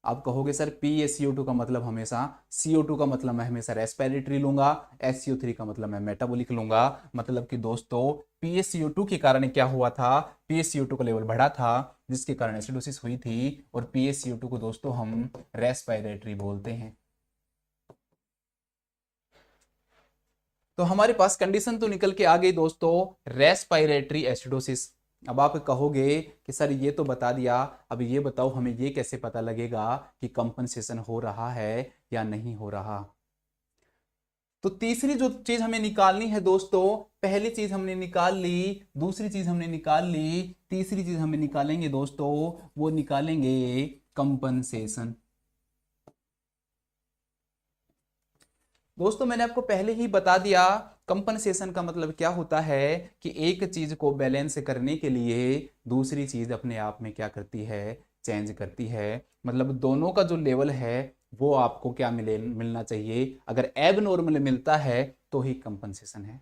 आप कहोगे सर PaCO2 का मतलब हमेशा, CO2 का मतलब मैं हमेशा रेस्पिरेटरी लूंगा, SCO3 का मतलब मैं मेटाबॉलिक लूंगा। मतलब कि दोस्तों PaCO2 के कारण क्या हुआ था, PaCO2 का लेवल बढ़ा था जिसके कारण एसिडोसिस हुई थी, और PaCO2 को दोस्तों हम रेस्पिरेटरी बोलते हैं। तो हमारे पास कंडीशन तो निकल के आ गई दोस्तों, रेस्पिरेटरी एसिडोसिस। अब आप कहोगे कि सर ये तो बता दिया, अब ये बताओ हमें ये कैसे पता लगेगा कि कंपनसेशन हो रहा है या नहीं हो रहा। तो तीसरी जो चीज हमें निकालनी है दोस्तों, पहली चीज हमने निकाल ली, दूसरी चीज हमने निकाल ली, तीसरी चीज हमें निकालेंगे दोस्तों, वो निकालेंगे कंपनसेशन। दोस्तों मैंने आपको पहले ही बता दिया कंपनसेशन का मतलब क्या होता है, कि एक चीज को बैलेंस करने के लिए दूसरी चीज अपने आप में क्या करती है, चेंज करती है। मतलब दोनों का जो लेवल है वो आपको क्या मिलना चाहिए। अगर एब नॉर्मल मिलता है तो ही कंपनसेशन है।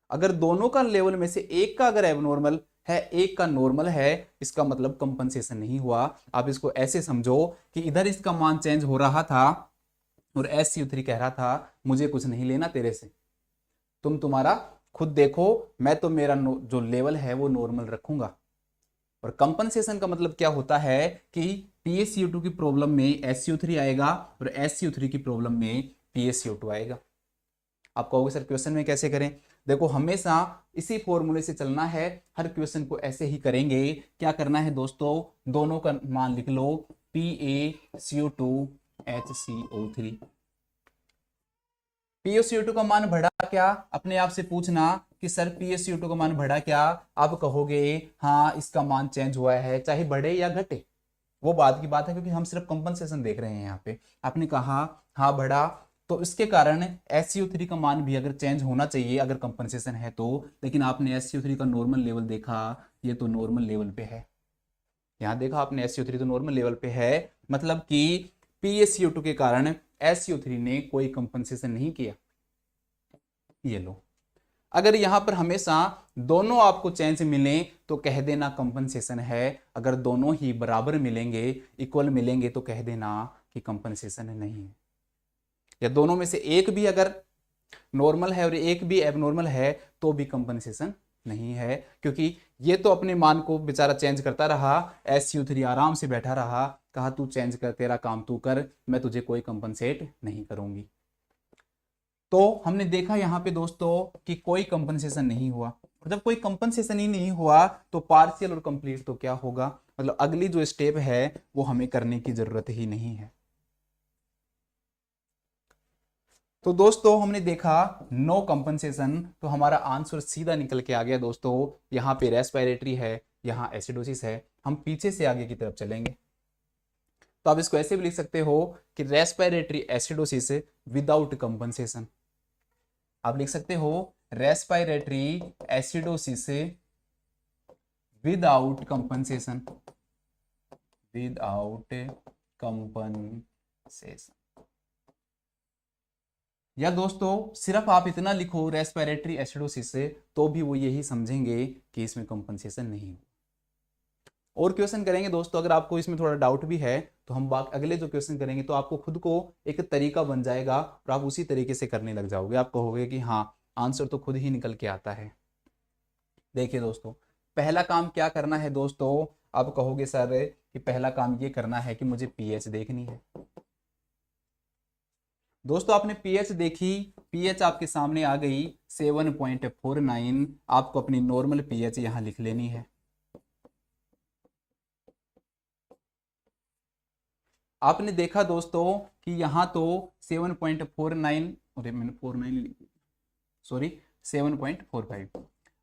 अगर दोनों का लेवल में से एक का अगर एबनॉर्मल है, एक का नॉर्मल है, इसका मतलब कंपनसेशन नहीं हुआ। आप इसको ऐसे समझो कि इधर इसका मान चेंज हो रहा था और SCO3 कह रहा था मुझे कुछ नहीं लेना तेरे से, तुम तुम्हारा खुद देखो, मैं तो मेरा जो लेवल है वो नॉर्मल रखूंगा। और कंपनसेशन का मतलब क्या होता है कि PaCO2 की प्रॉब्लम में SCO3 आएगा और SCO3 की प्रॉब्लम में PaCO2 आएगा। आप कहोगे सर क्वेश्चन में कैसे करें, देखो हमेशा इसी फॉर्मूले से चलना है, हर क्वेश्चन को ऐसे ही करेंगे। क्या करना है दोस्तों, दोनों का मान लिख लो, PaCO2 HCO3। PaCO2 का मान बढ़ा क्या, अपने आप से पूछना कि सर PaCO2 का मान बढ़ा क्या। आप कहोगे हाँ इसका मान चेंज हुआ है, चाहे बढ़े या घटे वो बात की बात है, क्योंकि हम सिर्फ कंपनसेशन देख रहे हैं यहाँ पे। आपने कहा हाँ बढ़ा, तो इसके कारण SCO3 का मान भी अगर चेंज होना चाहिए अगर कंपनसेशन है तो। लेकिन आपने SCO3 का नॉर्मल लेवल देखा, ये तो नॉर्मल लेवल पे है। यहाँ देखा आपने SCO3 तो नॉर्मल लेवल पे है, मतलब कि PaCO2 के कारण SCO3 ने कोई कंपनसेशन नहीं किया। ये लो, अगर यहां पर हमेशा दोनों आपको चेंज मिले तो कह देना कंपनसेशन है, अगर दोनों ही बराबर मिलेंगे, इक्वल मिलेंगे, तो कह देना कि कंपनसेशन नहीं है। या दोनों में से एक भी अगर नॉर्मल है और एक भी एबनॉर्मल है तो भी कंपनसेशन नहीं है, क्योंकि ये तो अपने मान को बेचारा चेंज करता रहा, SCO3 आराम से बैठा रहा, कहा तू चेंज कर, तेरा काम तू कर, मैं तुझे कोई कंपनसेट नहीं करूंगी। तो हमने देखा यहाँ पे दोस्तों कि कोई कंपनसेशन नहीं हुआ, और जब कोई कंपनसेशन ही नहीं हुआ तो पार्शियल और कंप्लीट तो क्या होगा, मतलब अगली जो स्टेप है वो हमें करने की जरूरत ही नहीं है। तो दोस्तों हमने देखा नो कंपनसेशन, तो हमारा आंसर सीधा निकल के आ गया दोस्तों। यहाँ पे रेस्पिरेटरी है, यहाँ एसिडोसिस है। हम पीछे से आगे की तरफ चलेंगे, तो आप इसको ऐसे भी लिख सकते हो कि रेस्पिरेटरी एसिडोसिस विदाउट कंपनसेशन। आप लिख सकते हो respiratory acidosis without compensation, without compensation. या दोस्तों सिर्फ आप इतना लिखो रेस्पिरेटरी एसिडोसिस से, तो भी वो यही समझेंगे कि इसमें कंपनसेशन नहीं। और क्वेश्चन करेंगे दोस्तों। अगर आपको इसमें थोड़ा डाउट भी है तो हम अगले जो क्वेश्चन करेंगे तो आपको खुद को एक तरीका बन जाएगा और आप उसी तरीके से करने लग जाओगे। आप कहोगे कि हाँ, आंसर तो खुद ही निकल के आता है। देखिए दोस्तों, पहला काम क्या करना है दोस्तों, आप कहोगे सर कि पहला काम ये करना है कि मुझे पीएच देखनी है। दोस्तों आपने पीएच देखी, पीएच आपके सामने आ गई 7.49। आपको अपनी नॉर्मल पीएच यहां लिख लेनी है। आपने देखा दोस्तों कि यहां तो 7.49, अरे मैंने 49, सॉरी 7.45।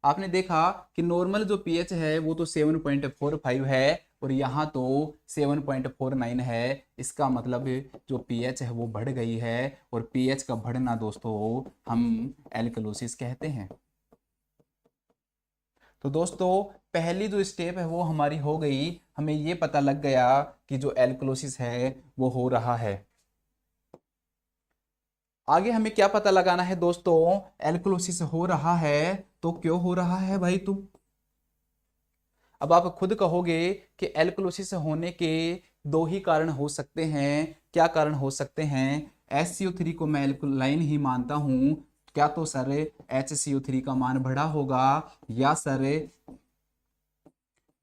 आपने देखा कि नॉर्मल जो पीएच है वो तो 7.45 है और यहाँ तो 7.49 है। इसका मतलब जो पीएच है वो बढ़ गई है और पीएच का बढ़ना दोस्तों हम एल्कलोसिस कहते हैं। तो दोस्तों पहली जो स्टेप है वो हमारी हो गई, हमें ये पता लग गया कि जो एल्कलोसिस है वो हो रहा है। आगे हमें क्या पता लगाना है दोस्तों, एल्कलोसिस हो रहा है तो क्यों हो रहा है भाई तुम। अब आप खुद कहोगे कि एल्कलोसिस होने के दो ही कारण हो सकते हैं। क्या कारण हो सकते हैं, SCO3 को मैं एल्कलाइन ही मानता हूं, क्या तो सर HCO3 का मान बढ़ा होगा या सर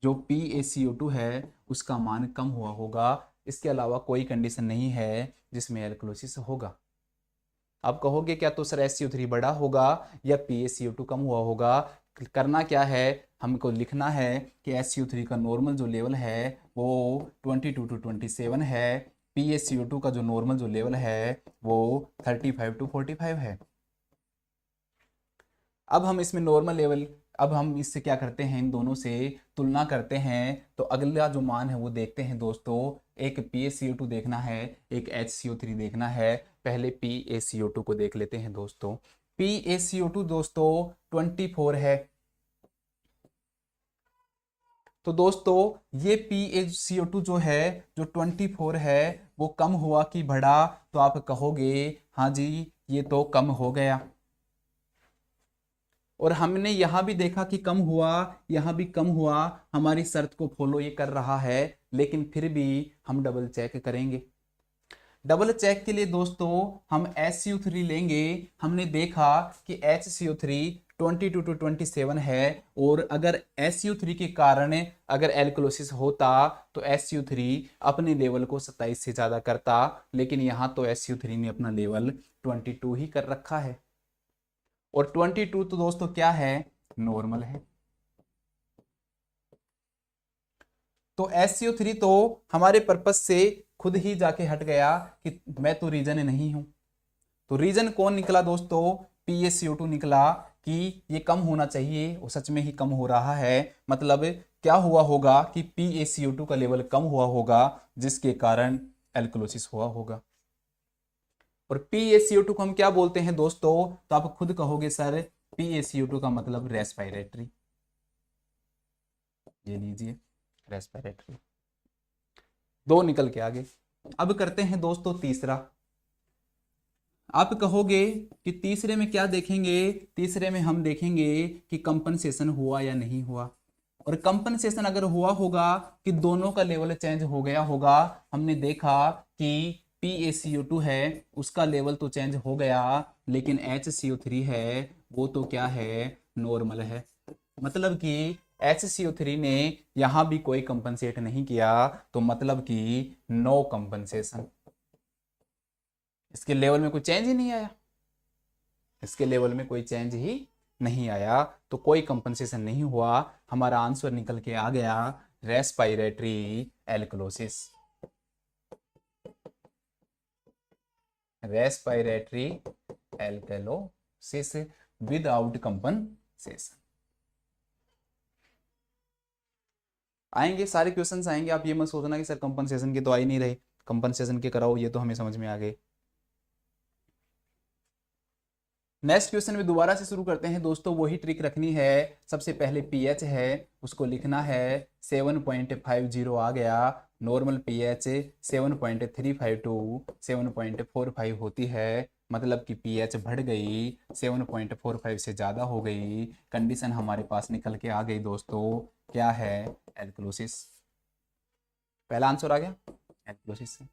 जो PaCO2 है उसका मान कम हुआ होगा। इसके अलावा कोई कंडीशन नहीं है जिसमें एल्कलोसिस होगा। आप कहोगे क्या तो सर SCO3 बड़ा होगा या PaCO2 कम हुआ होगा। करना क्या है, हमको लिखना है कि SCO3 का नॉर्मल जो लेवल है वो 22 to 27 है। PaCO2 का जो नॉर्मल जो लेवल है वो 35 to 45 है। अब हम इसमें नॉर्मल लेवल, अब हम इससे क्या करते हैं, इन दोनों से तुलना करते हैं। तो अगला जो मान है वो देखते हैं दोस्तों। एक PaCO2 देखना है, एक HCO3 देखना है। पहले PaCO2 को देख लेते हैं दोस्तों। PaCO2 दोस्तों 24 है। तो दोस्तों ये PaCO2 जो है, जो 24 है, वो कम हुआ कि बढ़ा। तो आप कहोगे हाँ जी ये तो कम हो गया। और हमने यहां भी देखा कि कम हुआ, यहां भी कम हुआ। हमारी शर्त को फॉलो ये कर रहा है, लेकिन फिर भी हम डबल चेक करेंगे। डबल चेक के लिए दोस्तों हम SCO3 लेंगे। हमने देखा कि HCO3 22 to 27 है और अगर SCO3 के कारण अगर एल्कलोसिस होता तो SCO3 अपने लेवल को 27 से ज्यादा करता, लेकिन यहां तो SCO3 ने अपना लेवल 22 ही कर रखा है। और 22 तो दोस्तों क्या है, नॉर्मल है। तो SCO3 तो हमारे पर्पस से खुद ही जाके हट गया कि मैं तो रीजन नहीं हूं। तो रीजन कौन निकला दोस्तों, PaCO2 निकला कि ये कम होना चाहिए और सच में ही कम हो रहा है। मतलब क्या हुआ होगा कि PaCO2 का लेवल कम हुआ होगा जिसके कारण एल्कलोसिस हुआ होगा। और PaCO2 को हम क्या बोलते हैं दोस्तों, तो आप खुद कहोगे सर PaCO2 का मतलब रेस्पिरेटरी। ये लीजिए रेस्पिरेटरी, दो निकल के आगे। अब करते हैं दोस्तों तीसरा। आप कहोगे कि तीसरे में क्या देखेंगे, तीसरे में हम देखेंगे कि कंपनसेशन हुआ या नहीं हुआ। और कंपनसेशन अगर हुआ होगा कि दोनों का लेवल चेंज हो गया होगा। हमने देखा कि PaCO2 है उसका लेवल तो चेंज हो गया, लेकिन HCO3 है वो तो क्या है, नॉर्मल है। मतलब कि HCO3 ने यहां भी कोई कंपनसेट नहीं किया, तो मतलब कि नो कंपनसेशन। इसके लेवल में कोई चेंज ही नहीं आया, इसके लेवल में कोई चेंज ही नहीं आया, तो कोई कंपनसेशन नहीं हुआ। हमारा आंसर निकल के आ गया respiratory alkalosis. Respiratory alkalosis without compensation. आएंगे सारे क्वेश्चंस आएंगे, आप ये मत सोचना कि सर कंपनसेशन के तो आ ही नहीं रहे, कंपनसेशन के कराओ, ये तो हमें समझ में आ गए। नेक्स्ट क्वेश्चन में दोबारा से शुरू करते हैं दोस्तों। वही ट्रिक रखनी है, सबसे पहले पीएच है उसको लिखना है 7.50 आ गया। नॉर्मल पीएच 7.35 टू 7.45 होती है, मतलब कि पीएच बढ़ गई, 7.45 से ज़्यादा हो गई। कंडीशन हमारे पास निकल के आ गई दोस्तों, क्या है, एल्कलोसिस। पहला आंसर आ गया एल्कोलिसिस से।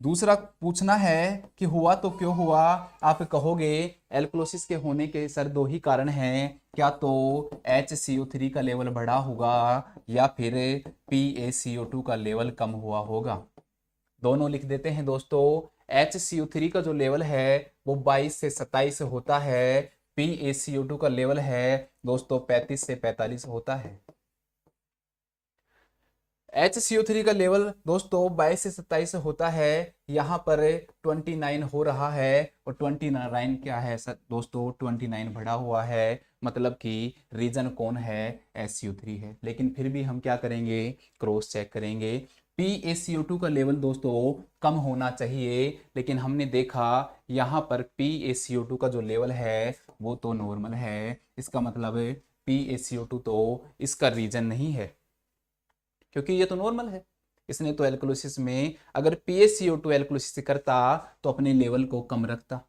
दूसरा पूछना है कि हुआ तो क्यों हुआ। आप कहोगे एल्कोलिसिस के होने के सर दो ही कारण हैं, क्या तो HCO3 का लेवल बढ़ा होगा या फिर PaCO2 का लेवल कम हुआ होगा। दोनों लिख देते हैं दोस्तों। HCO3 का जो लेवल है वो 22 से 27 होता है। PaCO2 का लेवल है दोस्तों 35 से 45 होता है। HCO3 का लेवल दोस्तों 22 से 27 होता है, यहाँ पर 29 हो रहा है और 29 क्या है सर दोस्तों 29 बढ़ा हुआ है, मतलब कि रीजन कौन है SCO3 है। लेकिन फिर भी हम क्या करेंगे, क्रॉस चेक करेंगे। PaCO2 का लेवल दोस्तों कम होना चाहिए, लेकिन हमने देखा यहाँ पर PaCO2 का जो लेवल है वो तो नॉर्मल है। इसका मतलब PaCO2 तो इसका रीजन नहीं है, क्योंकि ये तो नॉर्मल है। इसने तो एल्कोलिसिस में अगर PaCO2 एल्कोलिसिस करता तो अपने लेवल को कम रखता,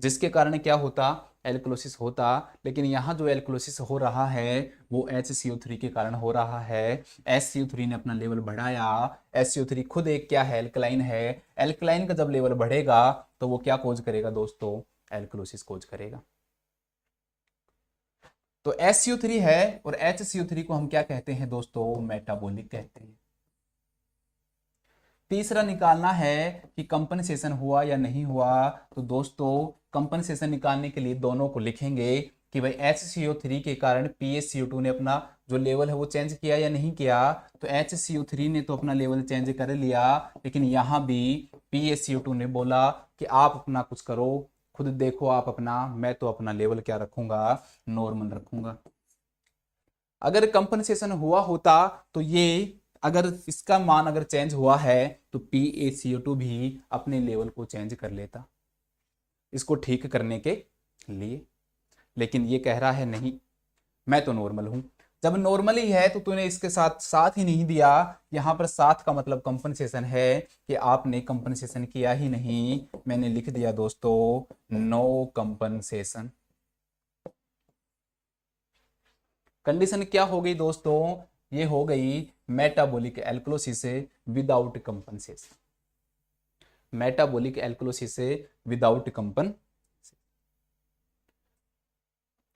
जिसके कारण क्या होता, एल्कोलिसिस होता। लेकिन यहाँ जो एल्कोलिसिस हो रहा है वो HCO3 के कारण हो रहा है। HCO3 ने अपना लेवल बढ़ाया। HCO3 खुद एक क्या है, एल्कलाइन है। एल्कलाइन का जब लेवल बढ़ेगा तो वो क्या कोज करेगा दोस्तों, एल्कोलिसिस कोज करेगा। तो SCO3 है और HCO3 को हम क्या कहते हैं दोस्तों, मेटाबॉलिक कहते हैं। तीसरा निकालना है कि कंपनसेशन हुआ या नहीं हुआ। तो दोस्तों कंपनसेशन निकालने के लिए दोनों को लिखेंगे कि भाई HCO3 के कारण PaCO2 ने अपना जो लेवल है वो चेंज किया या नहीं किया। तो HCO3 ने तो अपना लेवल चेंज कर लिया, लेकिन यहाँ भी PaCO2 ने बोला कि आप अपना कुछ करो, खुद देखो आप अपना, मैं तो अपना लेवल क्या रखूंगा, नॉर्मल रखूंगा। अगर कंपनसेशन हुआ होता तो ये अगर इसका मान अगर चेंज हुआ है तो PaCO2 भी अपने लेवल को चेंज कर लेता इसको ठीक करने के लिए। लेकिन ये कह रहा है नहीं, मैं तो नॉर्मल हूं। जब नॉर्मल ही है तो तूने इसके साथ साथ ही नहीं दिया। यहां पर साथ का मतलब कंपनसेशन है कि आपने कंपनसेशन किया ही नहीं। मैंने लिख दिया दोस्तों नो कंपनसेशन। कंडीशन क्या हो गई दोस्तों, ये हो गई metabolic alkalosis without compensation. Metabolic alkalosis without कंपन।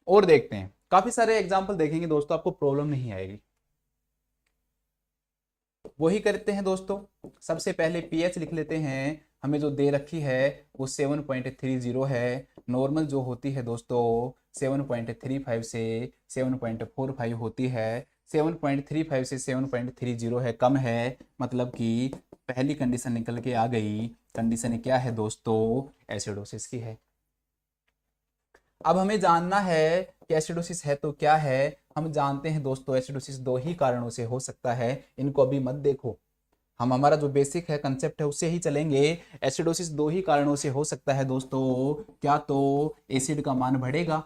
और देखते हैं, काफी सारे एग्जांपल देखेंगे दोस्तों, आपको प्रॉब्लम नहीं आएगी। वही करते हैं दोस्तों। सबसे पहले पीएच लिख लेते हैं। हमें जो दे रखी है वो 7.30 है। नॉर्मल जो होती है दोस्तों 7.35 से 7.45 होती है। 7.35 से 7.30 है, कम है, मतलब कि पहली कंडीशन निकल के आ गई। कंडीशन क्या है दोस्तों, एसिडोसिस की है। अब हमें जानना है कि एसिडोसिस है तो क्या है। हम जानते हैं दोस्तों एसिडोसिस दो ही कारणों से हो सकता है। इनको अभी मत देखो, हम हमारा जो बेसिक है कंसेप्ट है उससे ही चलेंगे। एसिडोसिस दो ही कारणों से हो सकता है दोस्तों, क्या तो एसिड का मान बढ़ेगा,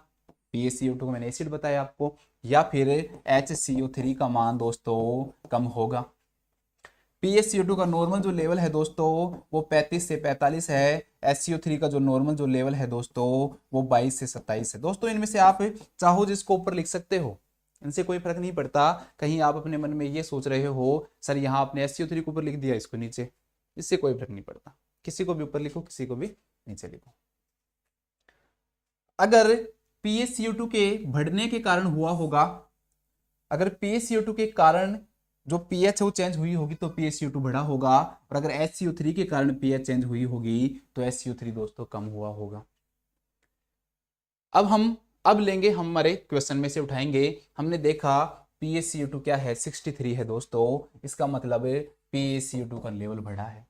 PaCO2 को मैंने एसिड बताया आपको, या फिर HCO3 का मान दोस्तों कम होगा। PaCO2 का नॉर्मल जो लेवल है दोस्तों वो 35 से 45 है। SCO3 का जो नॉर्मल जो लेवल है दोस्तों वो 22 से 27 है। दोस्तों इनमें से आप चाहो जिसको ऊपर लिख सकते हो, इनसे कोई फर्क नहीं पड़ता। कहीं आप अपने मन में ये सोच रहे हो सर यहाँ आपने SCO3 को ऊपर लिख दिया, इसको नीचे, इससे कोई फर्क नहीं पड़ता। किसी को भी ऊपर लिखो, किसी को भी नीचे लिखो। अगर PaCO2 के बढ़ने के कारण हुआ होगा, अगर PaCO2 के कारण जो pH है वो चेंज हुई होगी तो PaCO2 बढ़ा होगा, और अगर HCO3 के कारण pH चेंज हुई होगी तो HCO3 दोस्तों कम हुआ होगा। अब लेंगे, हम हमारे क्वेश्चन में से उठाएंगे। हमने देखा PaCO2 क्या है, 63 है दोस्तों। इसका मतलब PaCO2 का लेवल बढ़ा है,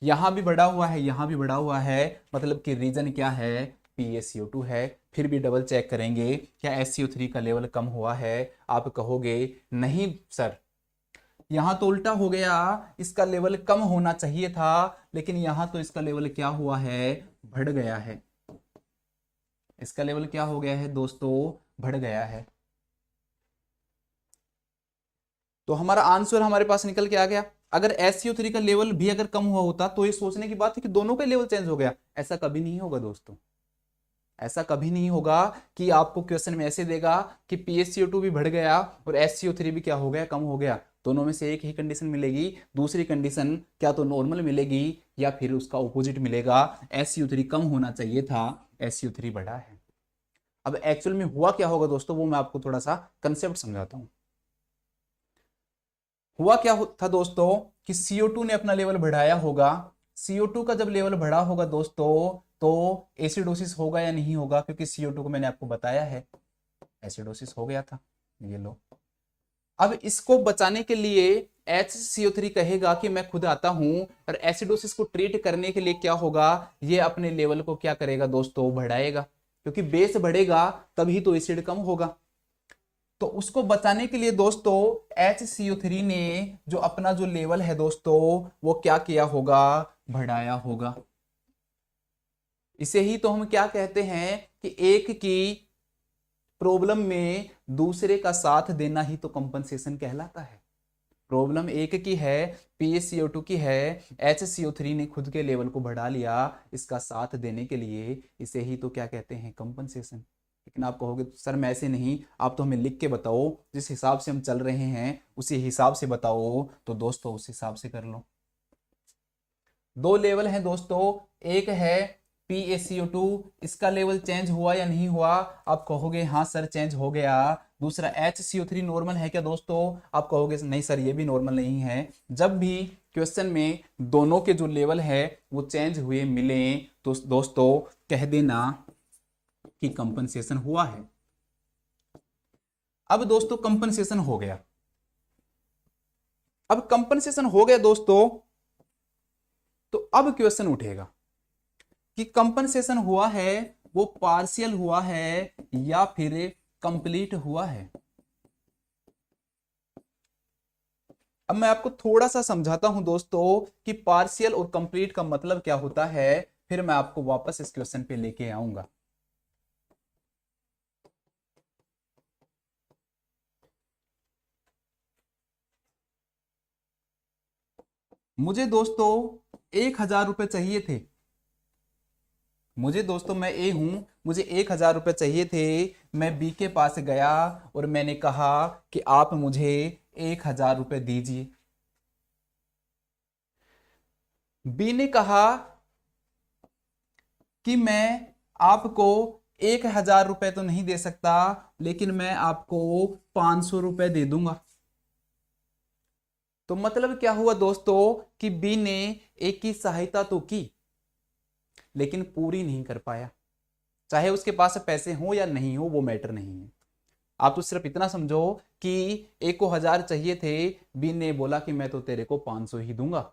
यहां भी बढ़ा हुआ है, यहां भी बढ़ा हुआ है, मतलब कि रीजन क्या है, PaCO2 है। फिर भी डबल चेक करेंगे क्या SCO3 का लेवल कम हुआ है। आप कहोगे नहीं सर, यहां तो उल्टा हो गया, इसका लेवल कम होना चाहिए था, लेकिन यहां तो इसका लेवल क्या हुआ है, बढ़ गया है। इसका लेवल क्या हो गया है दोस्तों, बढ़ गया है। तो हमारा आंसर हमारे पास निकल के आ गया। अगर SCO3 का लेवल भी अगर कम हुआ होता तो ये सोचने की बात है कि दोनों का लेवल चेंज हो गया, ऐसा कभी नहीं होगा दोस्तों। ऐसा कभी नहीं होगा कि आपको क्वेश्चन में ऐसे देगा कि PaCO2 भी बढ़ गया और SCO3 भी क्या हो गया, कम हो गया। दोनों में से एक ही कंडीशन मिलेगी। दूसरी कंडीशन क्या तो नॉर्मल मिलेगी या फिर उसका ऑपोजिट मिलेगा। SCO3 कम होना चाहिए था, SCO3 बढ़ा है। अब एक्चुअल में हुआ क्या होगा दोस्तों, वो मैं आपको थोड़ा सा कंसेप्ट समझाता हूं। हुआ क्या था दोस्तों कि CO2 ने अपना लेवल बढ़ाया होगा। CO2 का जब लेवल बढ़ा होगा दोस्तों तो एसिडोसिस होगा या नहीं होगा, क्योंकि CO2 को मैंने आपको बताया है एसिडोसिस हो गया था। ये लो, अब इसको बचाने के लिए HCO3 कहेगा कि मैं खुद आता हूं, और एसिडोसिस को ट्रीट करने के लिए क्या होगा, ये अपने लेवल को क्या करेगा दोस्तों, बढ़ाएगा, क्योंकि बेस बढ़ेगा तभी तो एसिड कम होगा। तो उसको बचाने के लिए दोस्तों HCO3 ने जो अपना जो लेवल है दोस्तों वो क्या किया होगा, बढ़ाया होगा। इसे ही तो हम क्या कहते हैं कि एक की प्रॉब्लम में दूसरे का साथ देना ही तो कंपनसेशन कहलाता है। प्रॉब्लम एक की है, PaCO2 की है, HCO3 ने खुद के लेवल को बढ़ा लिया इसका साथ देने के लिए, इसे ही तो क्या कहते हैं, कंपनसेशन। लेकिन आप कहोगे सर मैं ऐसे नहीं, आप तो हमें लिख के बताओ, जिस हिसाब से हम चल रहे हैं उसी हिसाब से बताओ। तो दोस्तों उस हिसाब से कर लो। दो लेवल हैं दोस्तों, एक है PaCO2, इसका लेवल चेंज हुआ या नहीं हुआ, आप कहोगे हाँ सर चेंज हो गया। दूसरा HCO3 नॉर्मल है क्या दोस्तों, आप कहोगे नहीं सर ये भी नॉर्मल नहीं है। जब भी क्वेश्चन में दोनों के जो लेवल है वो चेंज हुए मिले तो दोस्तों कह देना कि कंपनसेशन हुआ है। अब दोस्तों कंपनसेशन हो गया, अब कंपनसेशन हो गया दोस्तों, तो अब क्वेश्चन उठेगा कि कंपनसेशन हुआ है वो पार्शियल हुआ है या फिर कंप्लीट हुआ है। अब मैं आपको थोड़ा सा समझाता हूं दोस्तों कि पार्शियल और कंप्लीट का मतलब क्या होता है, फिर मैं आपको वापस इस क्वेश्चन पे लेके आऊंगा। मुझे दोस्तों 1,000 रुपए चाहिए थे। मुझे दोस्तों मैं ए हूं, मुझे 1,000 रुपए चाहिए थे। मैं बी के पास गया और मैंने कहा कि आप मुझे 1,000 रुपए दीजिए। बी ने कहा कि मैं आपको 1,000 रुपए तो नहीं दे सकता, लेकिन मैं आपको 500 रुपए दे दूंगा। तो मतलब क्या हुआ दोस्तों कि बी ने ए की सहायता तो की लेकिन पूरी नहीं कर पाया। चाहे उसके पास पैसे हो या नहीं हो वो मैटर नहीं है, आप तो सिर्फ इतना समझो कि ए को 1,000 चाहिए थे, बी ने बोला कि मैं तो तेरे को 500 ही दूंगा,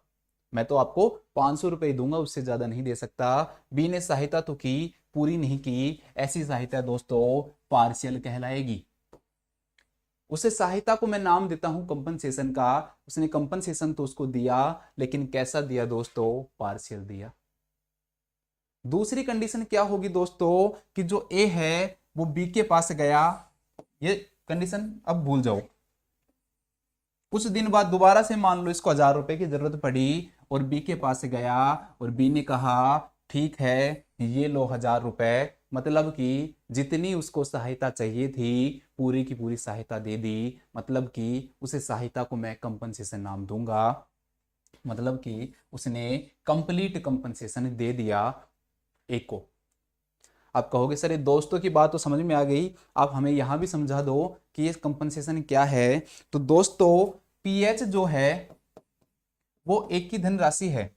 मैं तो आपको 500 रुपए ही दूंगा, उससे ज्यादा नहीं दे सकता। बी ने सहायता तो की, पूरी नहीं की। ऐसी सहायता दोस्तों पार्शियल कहलाएगी। उसे सहायता को मैं नाम देता हूं कंपनसेशन का। उसने कंपनसेशन तो उसको दिया, लेकिन कैसा दिया दोस्तों, पार्शियल दिया। दूसरी कंडीशन क्या होगी दोस्तों कि जो ए है वो बी के पास गया, ये कंडीशन अब भूल जाओ। कुछ दिन बाद दोबारा से मान लो इसको 1,000 रुपए की जरूरत पड़ी और बी के पास गया और बी ने कहा ठीक है ये लो 1,000 रुपए, मतलब कि जितनी उसको सहायता चाहिए थी पूरी की पूरी सहायता दे दी। मतलब कि उसे सहायता को मैं कंपनसेशन नाम दूंगा, मतलब कि उसने कंप्लीट कंपनसेशन दे दिया एक को। आप कहोगे सर ये दोस्तों की बात तो समझ में आ गई, आप हमें यहां भी समझा दो कि ये कंपनसेशन क्या है। तो दोस्तों पीएच जो है वो एक की धनराशि है,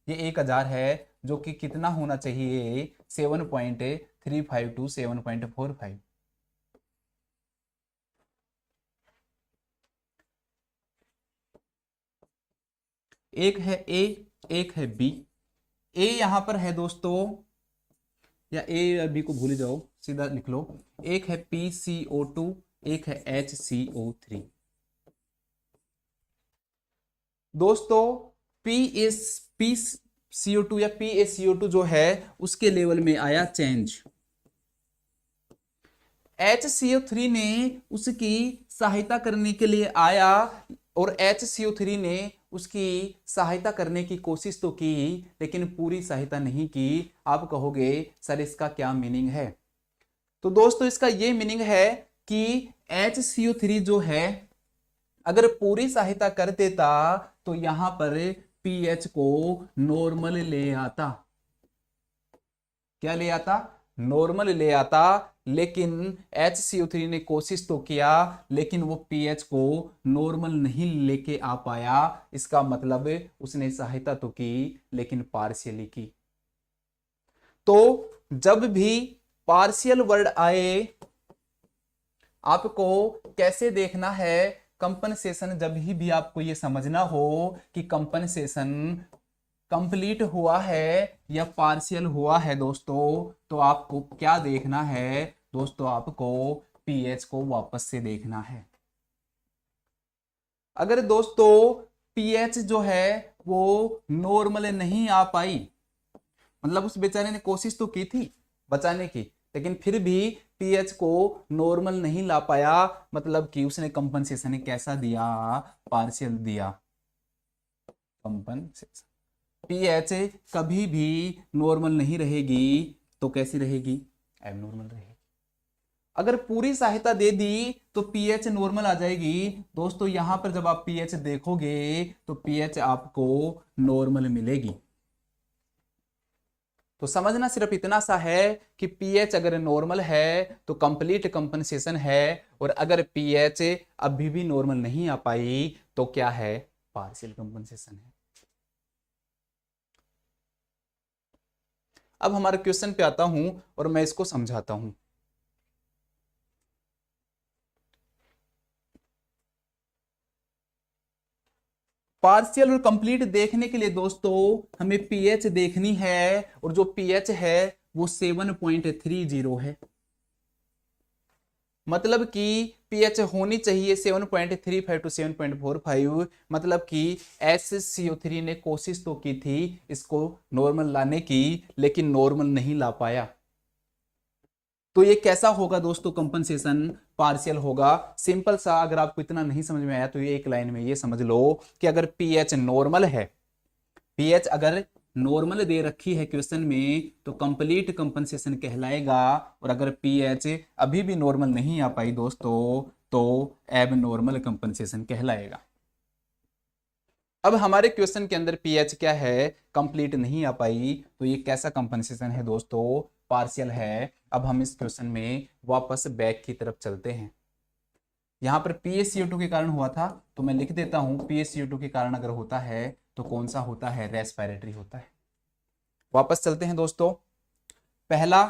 ये 1,000 है, जो कि कितना होना चाहिए, 7.35 टू 7.45। एक है ए, एक है बी। ए यहां पर है दोस्तों, या ए या बी को भूल जाओ सीधा लिख लो। एक है PaCO2, एक है HCO3। दोस्तों PaCO2 या PaCO2 जो है उसके लेवल में आया चेंज। HCO3 ने उसकी सहायता करने के लिए आया और HCO3 ने उसकी सहायता करने की कोशिश तो की, लेकिन पूरी सहायता नहीं की। आप कहोगे सर इसका क्या मीनिंग है? तो दोस्तों इसका ये मीनिंग है कि HCO3 जो है अगर पूरी सहायता कर देता तो यहां पर पीएच को नॉर्मल ले आता। क्या ले आता? नॉर्मल ले आता। लेकिन HCO3 ने कोशिश तो किया, लेकिन वो पीएच को नॉर्मल नहीं लेके आ पाया। इसका मतलब उसने सहायता तो की, लेकिन पार्शियली की। तो जब भी पार्शियल वर्ड आए, आपको कैसे देखना है? कंपनसेशन जब भी आपको ये समझना हो कि कंपनसेशन कंप्लीट हुआ है या पार्शियल हुआ है दोस्तों, तो आपको क्या देखना है? दोस्तों आपको पीएच को वापस से देखना है। अगर दोस्तों पीएच जो है वो नॉर्मल नहीं आ पाई, मतलब उस बेचारे ने कोशिश तो की थी बचाने की, लेकिन फिर भी पीएच को नॉर्मल नहीं ला पाया, मतलब कि उसने कंपनसेशन कैसा दिया? पार्शियल दिया कंपनसेशन। पीएच कभी भी नॉर्मल नहीं रहेगी, तो कैसी रहेगी? एबनॉर्मल रहेगी। अगर पूरी सहायता दे दी तो पीएच नॉर्मल आ जाएगी। दोस्तों यहां पर जब आप पीएच देखोगे तो पीएच आपको नॉर्मल मिलेगी। तो समझना सिर्फ इतना सा है कि पीएच अगर नॉर्मल है तो कंप्लीट कंपनसेशन है, और अगर पीएच अभी भी नॉर्मल नहीं आ पाई तो क्या है? पार्शियल कंपनसेशन है। अब हमारे क्वेश्चन पे आता हूं और मैं इसको समझाता हूं। पार्शियल और कंप्लीट देखने के लिए दोस्तों हमें पीएच देखनी है, और जो पीएच है वो 7.30 है। मतलब कि पीएच होनी चाहिए 7.35 टू 7.45। मतलब कि HCO3 ने कोशिश तो की थी इसको नॉर्मल लाने की, लेकिन नॉर्मल नहीं ला पाया। तो ये कैसा होगा दोस्तों? कंपनसेशन पार्शियल होगा। सिंपल सा, अगर आपको इतना नहीं समझ में आया तो ये एक लाइन में ये समझ लो कि अगर पीएच नॉर्मल है, पीएच अगर नॉर्मल दे रखी है क्वेश्चन में, तो कंप्लीट कंपनसेशन कहलाएगा। और अगर पीएच अभी भी नॉर्मल नहीं आ पाई दोस्तों, तो एब नॉर्मल कंपनसेशन कहलाएगा। अब हमारे क्वेश्चन के अंदर पीएच क्या है? कंप्लीट नहीं आ पाई, तो ये कैसा कंपनसेशन है दोस्तों? पार्शियल है। अब हम इस क्वेश्चन में वापस बैक की तरफ चलते हैं। यहां पर PaCO2 के कारण हुआ था, तो मैं लिख देता हूं PaCO2 के कारण अगर होता है तो कौन सा होता है? रेस्पिरेटरी होता है। वापस चलते हैं दोस्तों। पहला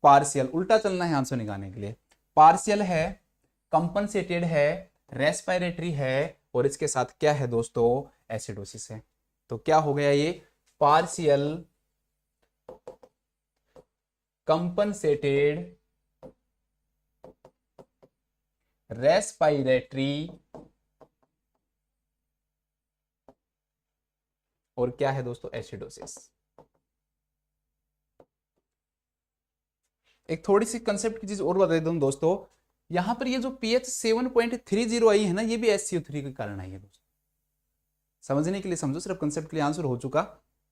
पार्शियल, उल्टा चलना है आंसर निकालने के लिए। पार्शियल है, कंपनसेटेड है, रेस्पिरेटरी है, और इसके साथ क्या है दोस्तों? एसिडोसिस है। तो क्या हो गया ये? पार्शियल, कंपनसेटेड, रेस्पिरेटरी, और क्या है दोस्तों? एसिडोसिस। एक थोड़ी सी कंसेप्ट की चीज और बता देता हूं दोस्तों। यहां पर ये जो पीएच 7.30 आई है ना, ये भी HCO3 के कारण आई है दोस्तों। समझने के लिए समझो, सिर्फ कंसेप्ट के लिए आंसर हो चुका,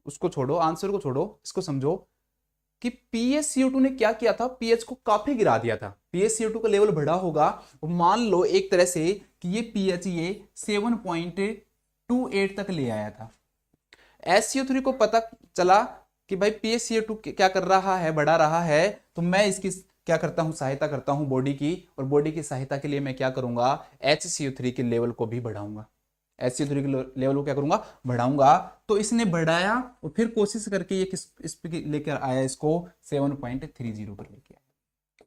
उसको छोड़ो, आंसर को छोड़ो, इसको समझो कि PaCO2 ने क्या किया था? पीएच को काफी गिरा दिया था। PaCO2 का लेवल बढ़ा होगा, और मान लो एक तरह से कि ये पीएच ये 7.28 तक ले आया था। HCO3 को पता चला कि भाई PaCO2 क्या कर रहा है? बढ़ा रहा है। तो मैं इसकी क्या करता हूं? सहायता करता हूं बॉडी की, और बॉडी की सहायता के लिए मैं क्या करूंगा? HCO3 के लेवल को भी बढ़ाऊंगा। HCO3 के लेवल को क्या करूंगा? बढ़ाऊंगा। तो इसने बढ़ाया, और फिर कोशिश करके ये किस इस पे लेकर आया? इसको 7.30 पर लेके आया।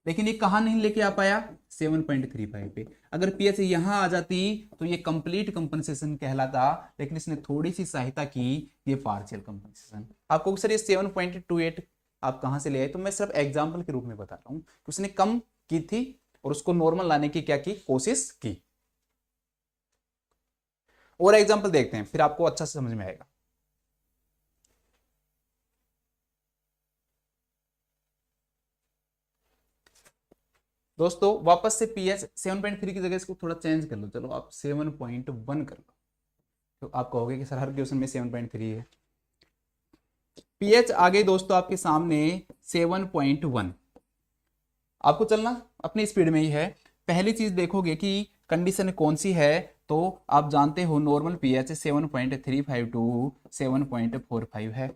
लेकिन ये कहां नहीं लेके आ पाया? 7.35 पे। अगर पीएच यहां आ जाती तो ये कंप्लीट कंपनसेशन कहलाता, लेकिन इसने थोड़ी सी सहायता की, ये पार्शियल कंपनसेशन। आपको सर ये 7.28 आप कहां से ले आए? तो मैं सिर्फ एग्जाम्पल के रूप में बता रहा हूं कि उसने कम की थी और उसको नॉर्मल लाने की क्या की? कोशिश की। और एग्जाम्पल देखते हैं, फिर आपको अच्छा से समझ में आएगा। दोस्तों वापस से पीएच 7.3 की जगह इसको थोड़ा चेंज कर लो। चलो आप 7.1 कर लो। तो आप कहोगे कि सर हर क्वेश्चन में 7.3 है। पीएच आ गई दोस्तों आपके सामने 7.1। आपको चलना अपनी स्पीड में ही है। पहली चीज देखोगे कि कंडीशन कौन सी है, तो आप जानते हो नॉर्मल पीएच 7.35 टू 7.45 है।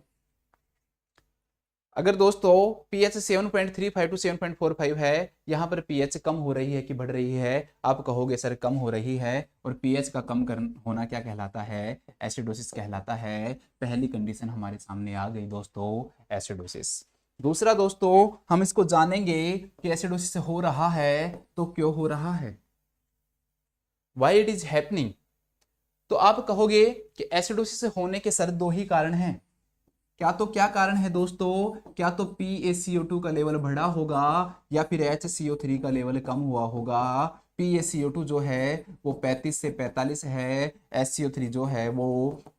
अगर दोस्तों पीएच 7.35 टू 7.45 है, यहां पर पीएच कम हो रही है कि बढ़ रही है, आप कहोगे सर कम हो रही है। और पीएच का कम होना क्या कहलाता है? एसिडोसिस कहलाता है। पहली कंडीशन हमारे सामने आ गई दोस्तों, एसिडोसिस। दूसरा दोस्तों हम इसको जानेंगे कि एसिडोसिस हो रहा है तो क्यों हो रहा है, वाई इट इज हैपनिंग। तो आप कहोगे कि एसिडोसिस होने के सर दो ही कारण हैं। क्या कारण है दोस्तों? क्या तो PaCO2 का लेवल बढ़ा होगा या फिर HCO3 का लेवल कम हुआ होगा। PaCO2 जो है वो 35 से 45 है, HCO3 जो है वो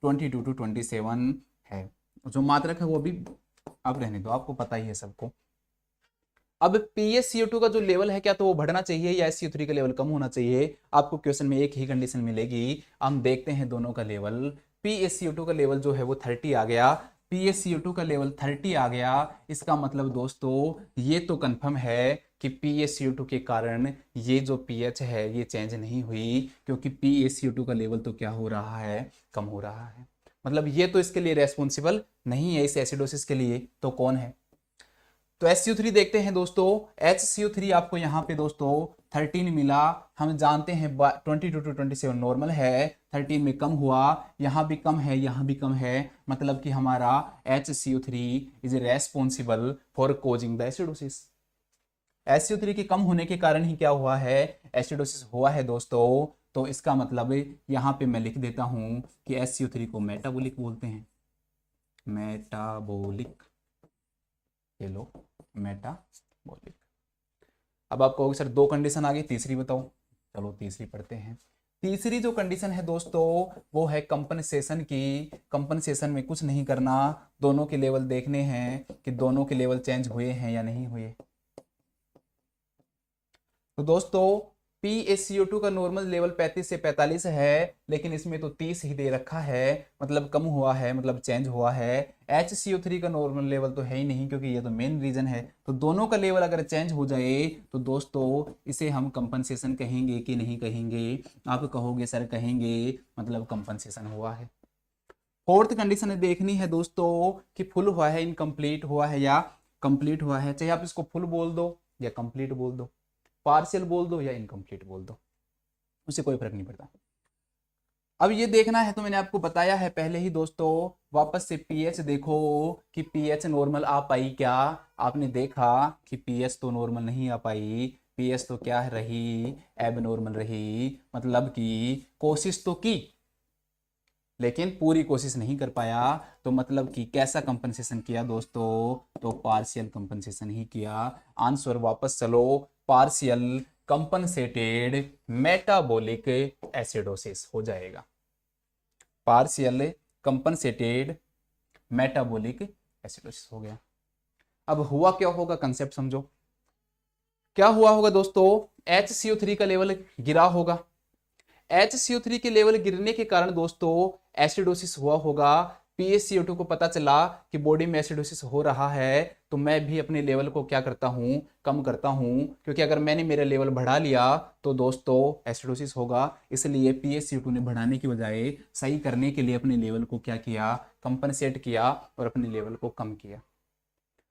22 to 27 है। जो मात्रक है वो भी अब रहने दो, आपको पता ही है सबको। अब PaCO2 का जो लेवल है क्या तो वो बढ़ना चाहिए या HCO3 का लेवल कम होना चाहिए? आपको क्वेश्चन में एक ही कंडीशन मिलेगी। हम देखते हैं दोनों का लेवल। PaCO2 का लेवल जो है वो 30 आ गया, PaCO2 का लेवल 30 आ गया। इसका मतलब दोस्तों ये तो कंफर्म है कि PaCO2 के कारण ये जो pH है ये चेंज नहीं हुई, क्योंकि PaCO2 का लेवल तो क्या हो रहा है? कम हो रहा है। मतलब ये तो इसके लिए रेस्पॉन्सिबल नहीं है इस एसिडोसिस के लिए, तो कौन है? तो SCO3 देखते हैं दोस्तों। HCO3 आपको यहाँ पे दोस्तों 13 मिला। हम जानते हैं 22 to 27 नॉर्मल है, 13 में कम हुआ, यहाँ भी कम है, यहाँ भी कम है। मतलब कि हमारा HCO3 is responsible for causing the acidosis. SCO3 के कम होने के कारण ही क्या हुआ है? एसिडोसिस हुआ है दोस्तों। तो इसका मतलब यहाँ पे मैं लिख देता हूँ कि SCO3 को मेटाबोलिक बोलते हैं, मेटाबोलिक। ये लो, मेटाबॉलिक। अब आप कहोगे सर दो कंडीशन आ गई, तीसरी बताओ। चलो तीसरी पढ़ते हैं। तीसरी जो कंडीशन है दोस्तों वो है कंपनसेशन की। कंपनसेशन में कुछ नहीं करना, दोनों के लेवल देखने हैं कि दोनों के लेवल चेंज हुए हैं या नहीं हुए। तो दोस्तों PaCO2 का नॉर्मल लेवल 35 से 45 है, लेकिन इसमें तो 30 ही दे रखा है, मतलब कम हुआ है, मतलब चेंज हुआ है। HCO3 का नॉर्मल लेवल तो है ही नहीं, क्योंकि ये तो मेन रीजन है। तो दोनों का लेवल अगर चेंज हो जाए तो दोस्तों इसे हम कंपनसेशन कहेंगे कि नहीं कहेंगे? आप कहोगे सर कहेंगे, मतलब कंपनसेशन हुआ है। फोर्थ कंडीशन देखनी है दोस्तों कि फुल हुआ है, इनकम्प्लीट हुआ है या कंप्लीट हुआ है। चाहे आप इसको फुल बोल दो या कंप्लीट बोल दो, पार्शियल बोल दो या इनकम्प्लीट बोल दो, उससे कोई फर्क नहीं पड़ता। अब ये देखना है, तो मैंने आपको बताया है पहले ही दोस्तों। वापस से पीएच देखो कि पीएच नॉर्मल आ पाई क्या। आपने देखा कि पीएच तो नॉर्मल नहीं आ पाई, पीएच तो क्या रही? एब नॉर्मल रही। मतलब कि कोशिश तो की लेकिन पूरी कोशिश नहीं कर पाया। तो मतलब कि कैसा कंपनसेशन किया दोस्तों? तो पार्शियल कंपनसेशन ही किया। आंसर वापस चलो, पार्शियल कंपनसेटेड मेटाबॉलिक एसिडोसिस हो जाएगा। पार्शियल कंपनसेटेड मेटाबॉलिक एसिडोसिस हो गया। अब हुआ क्या होगा, कंसेप्ट समझो। क्या हुआ होगा दोस्तों? HCO3 का लेवल गिरा होगा। HCO3 के लेवल गिरने के कारण दोस्तों एसिडोसिस हुआ होगा। PaCO2 को पता चला कि बॉडी में एसिडोसिस हो रहा है, तो मैं भी अपने लेवल को क्या करता हूं? कम करता हूं, क्योंकि अगर मैंने मेरा लेवल बढ़ा लिया तो दोस्तों एसिडोसिस होगा। इसलिए PaCO2 ने बढ़ाने की बजाय सही करने के लिए अपने लेवल को क्या किया? कंपनसेट किया और अपने लेवल को कम किया।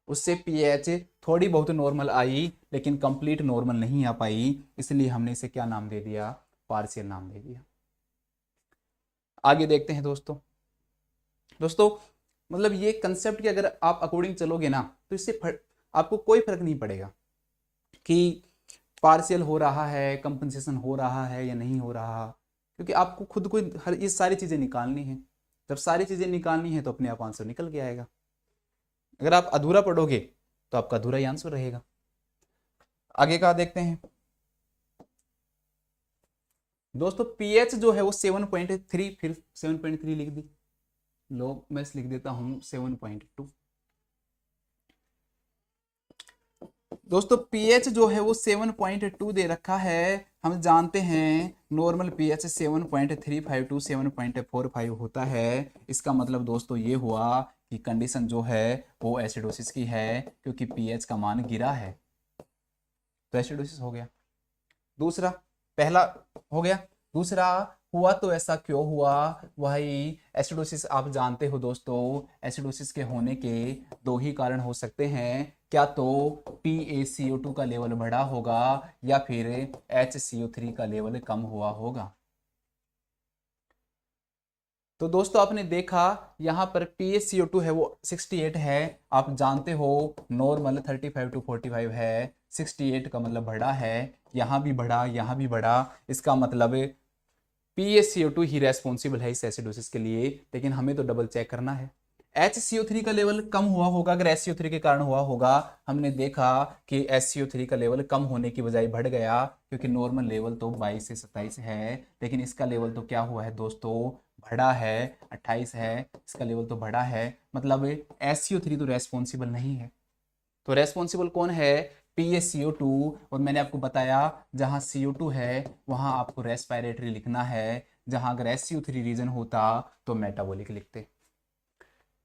उससे पीएच थोड़ी बहुत नॉर्मल आई, लेकिन कंप्लीट नॉर्मल नहीं आ पाई, इसलिए हमने इसे क्या नाम दे दिया? पार्शियल नाम दे दिया। आगे देखते हैं दोस्तों। दोस्तों मतलब ये कंसेप्ट के अगर आप अकॉर्डिंग चलोगे ना, तो इससे आपको कोई फर्क नहीं पड़ेगा कि पार्शियल हो रहा है, कंपनसेशन हो रहा है या नहीं हो रहा, क्योंकि आपको खुद को हर ये सारी चीजें निकालनी है। जब सारी चीजें निकालनी है तो अपने आप आंसर निकल के आएगा। अगर आप अधूरा पढ़ोगे तो आपका अधूरा ही आंसर रहेगा। आगे का देखते हैं दोस्तों। पीएच जो है वो 7.3, फिर 7.3 लिख दी, लो मैं लिख देता हूं 7.2। दोस्तों पीएच जो है वो 7.2 दे रखा है। हम जानते हैं नॉर्मल पीएच 7.35 टू 7.45 होता है। इसका मतलब दोस्तों ये हुआ कि कंडीशन जो है वो एसिडोसिस की है, क्योंकि पीएच का मान गिरा है, तो एसिडोसिस हो गया। दूसरा, पहला हो गया। दूसरा, हुआ तो ऐसा क्यों हुआ? वही एसिडोसिस आप जानते हो दोस्तों, एसिडोसिस के होने के दो ही कारण हो सकते हैं। क्या तो PaCO2 का लेवल बढ़ा होगा या फिर HCO3 का लेवल कम हुआ होगा। तो दोस्तों आपने देखा यहाँ पर PaCO2 है वो 68 है। आप जानते हो नॉर्मल 35 टू 45 है। 68 का मतलब बढ़ा है, यहाँ भी बढ़ा, यहाँ भी बढ़ा। इसका मतलब PaCO2 ही रेस्पॉन्सिबल है इस एसिडोसिस के लिए, लेकिन हमें तो डबल चेक करना है। HCO3 का लेवल कम हुआ होगा, अगर HCO3 के कारण हुआ होगा। हमने देखा कि HCO3 का लेवल कम होने की बजाय बढ़ गया, क्योंकि नॉर्मल लेवल तो 22 से 27 है, लेकिन इसका लेवल तो क्या हुआ है दोस्तों, बढ़ा है, 28 है। इसका लेवल तो बढ़ा है, मतलब HCO3 तो रेस्पॉन्सिबल नहीं है। तो रेस्पॉन्सिबल कौन है? PaCO2। और मैंने आपको बताया जहां CO2 है वहां आपको रेस्पिरेटरी लिखना है, जहां अगर SCO3 रीजन होता तो मेटाबॉलिक लिखते।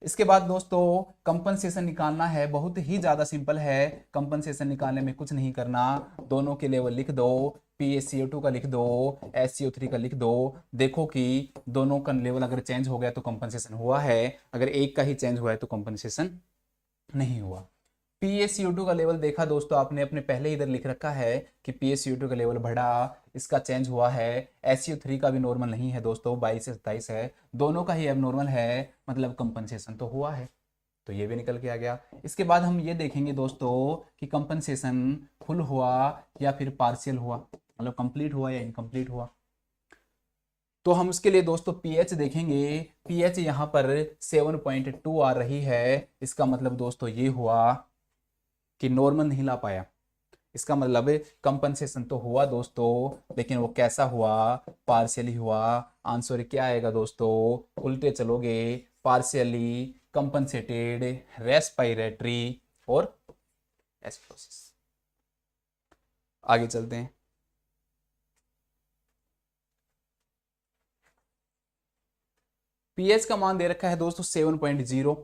इसके बाद दोस्तों कंपनसेशन निकालना है, बहुत ही ज्यादा सिंपल है। कंपनसेशन निकालने में कुछ नहीं करना, दोनों के लेवल लिख दो। PaCO2 का लिख दो, HCO3 का लिख दो। देखो कि दोनों का लेवल अगर चेंज हो गया तो कंपनसेशन हुआ है, अगर एक का ही चेंज हुआ है तो कंपनसेशन नहीं हुआ। PaCO2 का लेवल देखा दोस्तों आपने, अपने पहले इधर लिख रखा है कि PaCO2 का लेवल बढ़ा, इसका चेंज हुआ है। SCO3 का भी नॉर्मल नहीं है दोस्तों, 22 से 27 है, दोनों का ही अब नॉर्मल है, मतलब कंपनसेशन तो हुआ है, तो ये भी निकल के आ गया। इसके बाद हम ये देखेंगे दोस्तों कि कंपनसेशन फुल हुआ या फिर पार्शियल हुआ, मतलब कंप्लीट हुआ या इनकम्प्लीट हुआ। तो हम उसके लिए दोस्तों पीएच देखेंगे। पीएच यहाँ पर 7.2 आ रही है, इसका मतलब दोस्तों ये हुआ कि नॉर्मल नहीं ला पाया। इसका मतलब कंपनसेशन तो हुआ दोस्तों, लेकिन वो कैसा हुआ, पार्शियली हुआ। आंसर क्या आएगा दोस्तों, उल्टे चलोगे, पार्शियली कंपनसेटेड रेस्पिरेटरी और एसिडोसिस। आगे चलते हैं। पीएच का मान दे रखा है दोस्तों 7.0।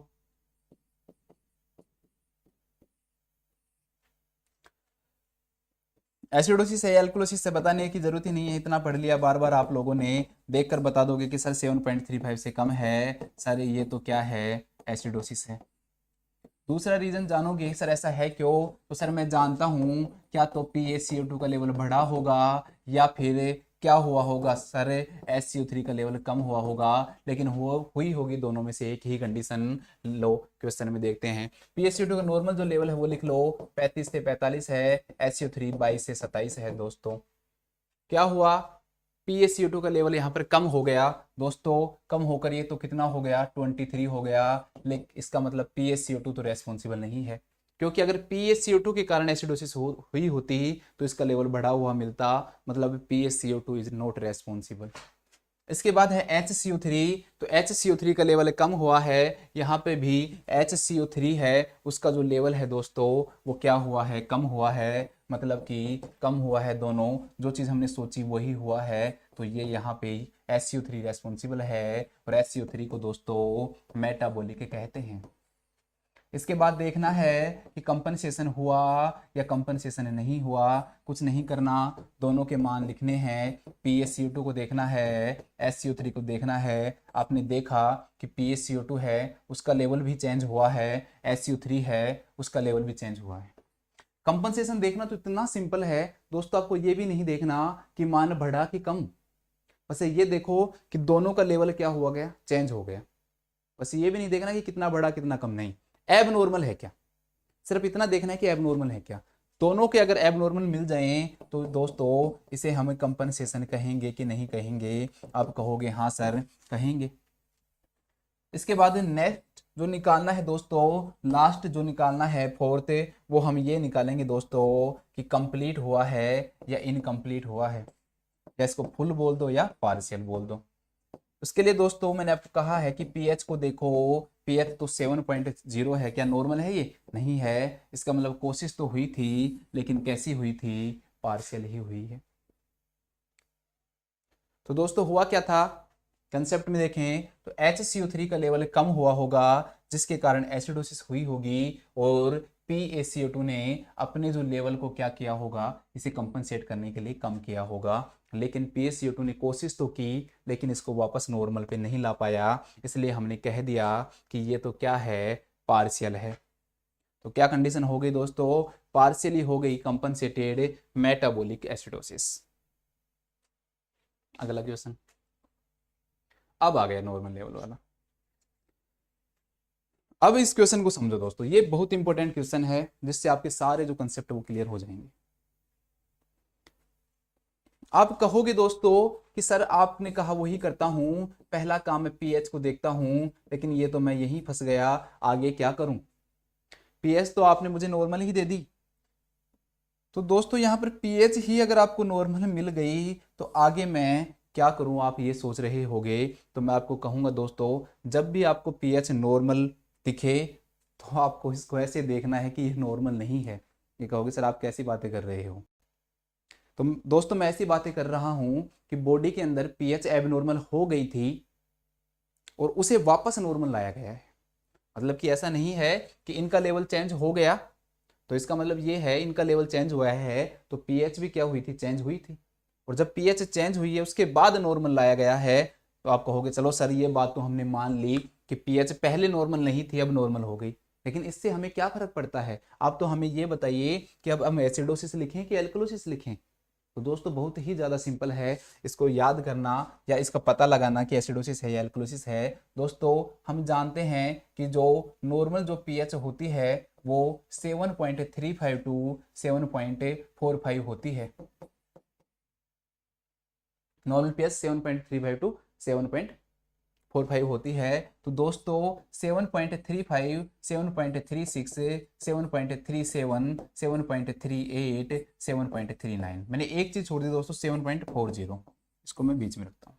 एसिडोसिस है एल्कुलोसिस से बताने की जरूरत ही नहीं है, इतना पढ़ लिया, बार बार आप लोगों ने देखकर बता दोगे कि सर 7.35 से कम है, सर ये तो क्या है, एसिडोसिस है। दूसरा रीजन जानोगे सर ऐसा है क्यों, तो सर मैं जानता हूं क्या तो PaCO2 का लेवल बढ़ा होगा या फिर क्या हुआ होगा सर, SCO3 का लेवल कम हुआ होगा, लेकिन हुई होगी दोनों में से एक ही कंडीशन। लो क्वेश्चन में देखते हैं। PaCO2 का नॉर्मल जो लेवल है वो लिख लो, 35 से 45 है, SCO3 22 से 27 है दोस्तों। क्या हुआ, PaCO2 का लेवल यहाँ पर कम हो गया दोस्तों, कम होकर ये तो कितना हो गया, 23 हो गया। लेकिन इसका मतलब PaCO2 तो रेस्पॉन्सिबल नहीं है, क्योंकि अगर PaCO2 के कारण एसिडोसिस हुई होती तो इसका लेवल बढ़ा हुआ मिलता, मतलब PaCO2 इज नॉट रेस्पॉन्सिबल। इसके बाद है HCO3। तो HCO3 का लेवल कम हुआ है, यहाँ पे भी HCO3 है, उसका जो लेवल है दोस्तों वो क्या हुआ है, कम हुआ है, मतलब कि कम हुआ है। दोनों जो चीज़ हमने सोची वही हुआ है, तो ये यहाँ पे SCO3 रेस्पॉन्सिबल है, और SCO3 को दोस्तों मेटाबॉलिक कहते हैं। इसके बाद देखना है कि कंपनसेशन हुआ या कंपनसेशन नहीं हुआ, कुछ नहीं करना, दोनों के मान लिखने हैं। PaCO2 को देखना है, SCO3 को देखना है। आपने देखा कि PaCO2 है उसका लेवल भी चेंज हुआ है, SCO3 है उसका लेवल भी चेंज हुआ है। कंपनसेशन देखना तो इतना सिंपल है दोस्तों, आपको ये भी नहीं देखना कि मान बढ़ा कि कम, बस ये देखो कि दोनों का लेवल क्या हुआ गया, चेंज हो गया। बस ये भी नहीं देखना कि कितना बढ़ा कितना कम, नहीं, एब नॉर्मल है क्या, सिर्फ इतना देखना है कि एब नॉर्मल है क्या। दोनों के अगर एब नॉर्मल मिल जाएं तो दोस्तों इसे हम कंपनसेशन कहेंगे कि नहीं कहेंगे, आप कहोगे हाँ सर कहेंगे। इसके बाद नेक्स्ट जो निकालना है दोस्तों, लास्ट जो निकालना है फोर्थ, वो हम ये निकालेंगे दोस्तों कि कंप्लीट हुआ है या इनकम्प्लीट हुआ है, या इसको फुल बोल दो या पार्शियल बोल दो। उसके लिए दोस्तों मैंने आपको कहा है कि पीएच को देखो pH तो 7.0 है, क्या नॉर्मल है? ये नहीं है। इसका मतलब कोशिश तो हुई थी, लेकिन कैसी हुई थी? पार्शियल ही हुई है। तो दोस्तों हुआ क्या था, कंसेप्ट में देखें तो HCO3 का लेवल कम हुआ होगा, जिसके कारण एसिडोसिस हुई होगी, और PaCO2 ने अपने जो लेवल को क्या किया होगा, इसे कंपनसेट करने के लिए कम किया होगा। लेकिन PaCO2 ने कोशिश तो की, लेकिन इसको वापस नॉर्मल पे नहीं ला पाया, इसलिए हमने कह दिया कि ये तो क्या है, पार्शियल है। तो क्या कंडीशन हो गई दोस्तों, पार्शियली हो गई कंपनसेटेड मेटाबॉलिक एसिडोसिस। अगला क्वेश्चन, अब आ गया नॉर्मल लेवल वाला। अब इस क्वेश्चन को समझो दोस्तों, ये बहुत इंपॉर्टेंट क्वेश्चन है, जिससे आपके सारे जो कंसेप्ट वो क्लियर हो जाएंगे। आप कहोगे दोस्तों कि सर आपने कहा वही करता हूं, पहला काम मैं पीएच को देखता हूं, लेकिन ये तो मैं यहीं फंस गया, आगे क्या करूं? पीएच तो आपने मुझे नॉर्मल ही दे दी। तो दोस्तों यहां पर पीएच ही अगर आपको नॉर्मल मिल गई तो आगे मैं क्या करूं, आप ये सोच रहे होगे। तो मैं आपको कहूंगा दोस्तों, जब भी आपको पीएच नॉर्मल दिखे तो आपको इसको ऐसे देखना है कि ये नॉर्मल नहीं है। ये कहोगे सर आप कैसी बातें कर रहे हो? तो दोस्तों मैं ऐसी बातें कर रहा हूं कि बॉडी के अंदर पीएच एबनॉर्मल हो गई थी और उसे वापस नॉर्मल लाया गया है। मतलब कि ऐसा नहीं है कि इनका लेवल चेंज हो गया, तो इसका मतलब ये है इनका लेवल चेंज हुआ है तो पीएच भी क्या हुई थी, चेंज हुई थी। और जब पीएच चेंज हुई है उसके बाद नॉर्मल लाया गया है, तो आप कहोगे चलो सर ये बात तो हमने मान ली कि पीएच पहले नॉर्मल नहीं थी, अब नॉर्मल हो गई। लेकिन इससे हमें क्या फर्क पड़ता है? आप तो हमें ये बताइए कि अब हम एसिडोसिस लिखें कि एल्कलोसिस लिखें? तो दोस्तों बहुत ही ज़्यादा सिंपल है इसको याद करना या इसका पता लगाना कि एसिडोसिस है या एल्कलोसिस है। दोस्तों हम जानते हैं कि जो नॉर्मल जो पीएच होती है वो 7.35 टू 7.45 होती है। नॉर्मल पीएच 7.35 टू 7.45 होती है। तो दोस्तों 7.35, 7.36, 7.37, 7.38, 7.39, मैंने एक चीज छोड़ दी दोस्तों 7.40, इसको मैं बीच में रखता हूँ।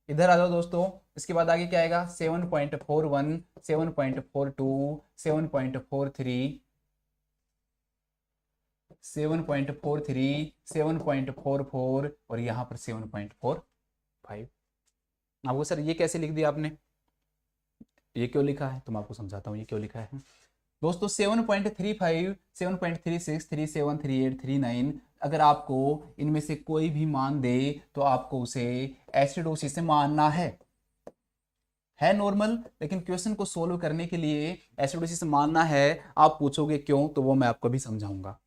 इधर आ जाओ दोस्तों, इसके बाद आगे क्या आएगा 7.41, 7.42, 7.43, 7.43, 7.44 और यहाँ पर 7.45। आपको सर ये कैसे लिख दिया आपने, ये क्यों लिखा है? तो मैं आपको समझाता हूँ ये क्यों लिखा है। दोस्तों 7.35, 7.36, 37, 38, 39 अगर आपको इनमें से कोई भी मान दे तो आपको उसे एसिडोसिस से मानना है नॉर्मल, लेकिन क्वेश्चन को सोल्व करने के लिए एसिडोसिस मानना है। आप पूछोगे क्यों, तो वो मैं आपको भी समझाऊंगा।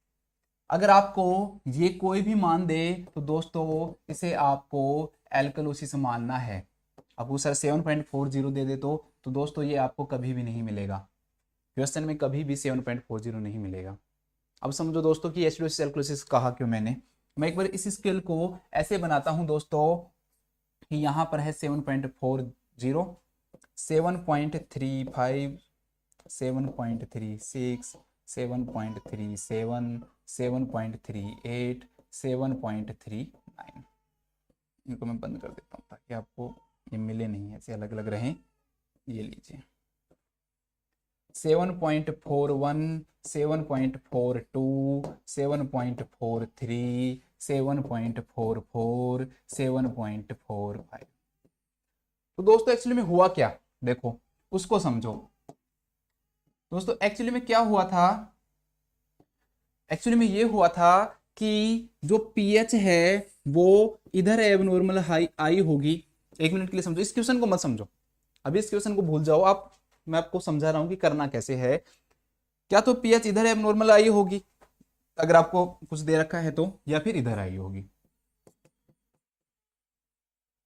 अगर आपको ये कोई भी मान दे तो दोस्तों इसे आपको एल्कलोसिस मानना है। आपको सर 7.40 दे दे तो दोस्तों ये आपको कभी भी नहीं मिलेगा, क्वेश्चन में कभी भी 7.40 नहीं मिलेगा। अब समझो दोस्तों कि एसिडोसिस एल्कलोसिस कहा क्यों मैंने। मैं एक बार इस स्केल को ऐसे बनाता हूं दोस्तों कि यहाँ पर है 7.40, 7.35, 7.36, 7.37, 7.38, 7.39। इनको मैं बंद कर देता हूँ ताकि आपको ये मिले नहीं, ऐसे अलग अलग रहें। ये लीजिए 7.41, 7.42, 7.43, 7.44, 7.45। तो दोस्तों एक्चुअली में हुआ क्या, देखो उसको समझो। दोस्तों एक्चुअली में क्या हुआ था, एक्चुअली में ये हुआ था कि जो पीएच है वो इधर एबनॉर्मल हाई आई होगी। एक मिनट के लिए समझो, इस क्वेश्चन को मत समझो, अभी इस क्वेश्चन को भूल जाओ आप। मैं आपको समझा रहा हूं कि करना कैसे है। क्या तो पीएच इधर एबनॉर्मल आई होगी अगर आपको कुछ दे रखा है तो, या फिर इधर आई होगी।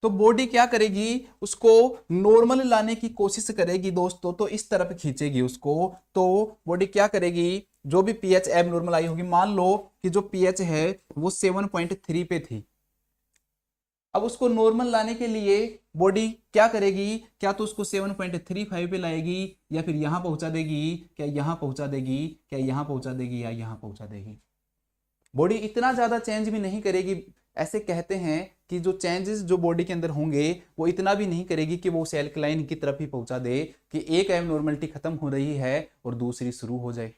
तो बॉडी क्या करेगी, उसको नॉर्मल लाने की कोशिश करेगी दोस्तों, तो इस तरफ खींचेगी उसको। तो बॉडी क्या करेगी, जो भी पीएच एबनॉर्मल आई होगी, मान लो कि जो पीएच है वो 7.3 पे थी, अब उसको नॉर्मल लाने के लिए बॉडी क्या करेगी, क्या तो उसको 7.35 पे लाएगी, या फिर यहां पहुंचा देगी, क्या यहां पहुंचा देगी, क्या यहां पहुंचा देगी, या यहां पहुंचा देगी। बॉडी इतना ज्यादा चेंज भी नहीं करेगी ऐसे कहते हैं कि जो चेंजेस जो बॉडी के अंदर होंगे वो इतना भी नहीं करेगी कि वो उसे एल्कलाइन की तरफ ही पहुंचा दे कि एक एबनॉर्मलिटी खत्म हो रही है और दूसरी शुरू हो जाए।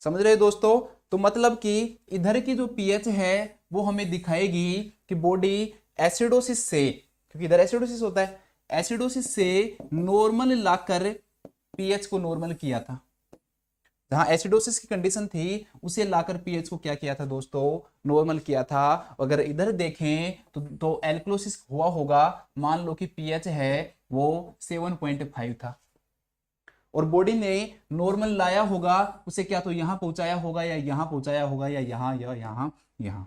समझ रहे दोस्तों? तो मतलब कि इधर की जो पीएच है वो हमें दिखाएगी कि बॉडी एसिडोसिस से, क्योंकि इधर एसिडोसिस होता है, एसिडोसिस से नॉर्मल लाकर पीएच को नॉर्मल किया था। जहां एसिडोसिस की कंडीशन थी उसे लाकर पीएच को क्या किया था दोस्तों? नॉर्मल किया था। अगर इधर देखें तो एल्कलोसिस हुआ होगा, मान लो कि पीएच है वो 7.5 था और बॉडी ने नॉर्मल लाया होगा, उसे क्या तो यहां पहुंचाया होगा या यहां पहुंचाया होगा या यहां या यहां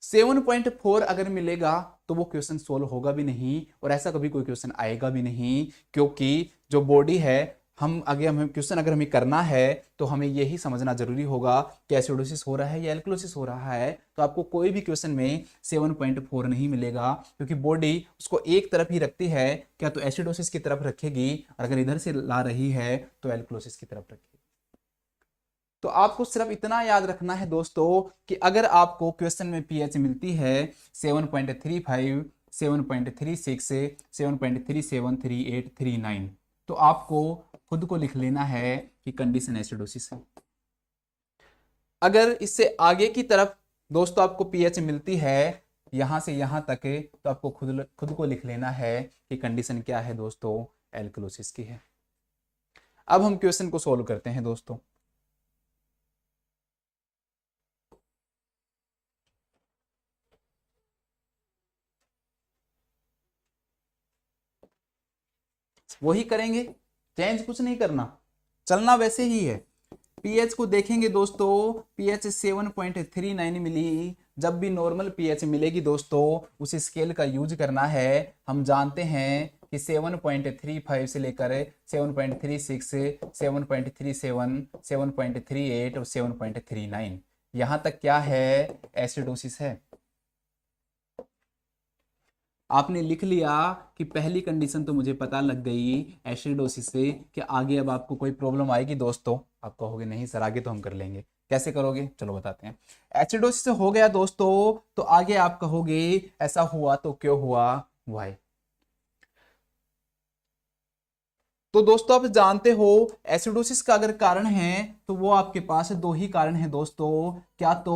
7.4 अगर मिलेगा तो वो क्वेश्चन सोल्व होगा भी नहीं और ऐसा कभी कोई क्वेश्चन आएगा भी नहीं, क्योंकि जो बॉडी है हमें क्वेश्चन अगर हमें करना है तो हमें यही समझना जरूरी होगा कि एसिडोसिस हो रहा है या एल्कलोसिस हो रहा है। तो आपको कोई भी क्वेश्चन में 7.4 नहीं मिलेगा, क्योंकि बॉडी उसको एक तरफ ही रखती है, क्या तो एसिडोसिस की तरफ रखेगी और अगर इधर से ला रही है तो एल्कलोसिस की तरफ रखेगी। तो आपको सिर्फ इतना याद रखना है दोस्तों कि अगर आपको क्वेश्चन में पीएच मिलती है 7.35, 7.36, 7.37, 38, 39, तो आपको खुद को लिख लेना है कि कंडीशन एसिडोसिस है। अगर इससे आगे की तरफ दोस्तों आपको पीएच मिलती है यहां से यहां तक, तो आपको खुद को लिख लेना है कि कंडीशन क्या है दोस्तों? एल्कलोसिस की है। अब हम क्वेश्चन को सोल्व करते हैं दोस्तों। वही करेंगे, चेंज कुछ नहीं करना, चलना वैसे ही है। पीएच को देखेंगे दोस्तों, पीएच 7.39 मिली। जब भी नॉर्मल पीएच मिलेगी दोस्तों उस स्केल का यूज करना है। हम जानते हैं कि 7.35 से लेकर 7.36, 7.37, 7.38 और 7.39 यहां तक क्या है? एसिडोसिस है। आपने लिख लिया कि पहली कंडीशन तो मुझे पता लग गई एसिडोसिस से, कि आगे अब आपको कोई प्रॉब्लम आएगी दोस्तों? आप कहोगे नहीं सर आगे तो हम कर लेंगे। कैसे करोगे? चलो बताते हैं। एसिडोसिस हो गया दोस्तों तो आगे आप कहोगे ऐसा हुआ तो क्यों हुआ? वाई। तो दोस्तों आप जानते हो एसिडोसिस का अगर कारण है तो वो आपके पास दो ही कारण है दोस्तों, क्या तो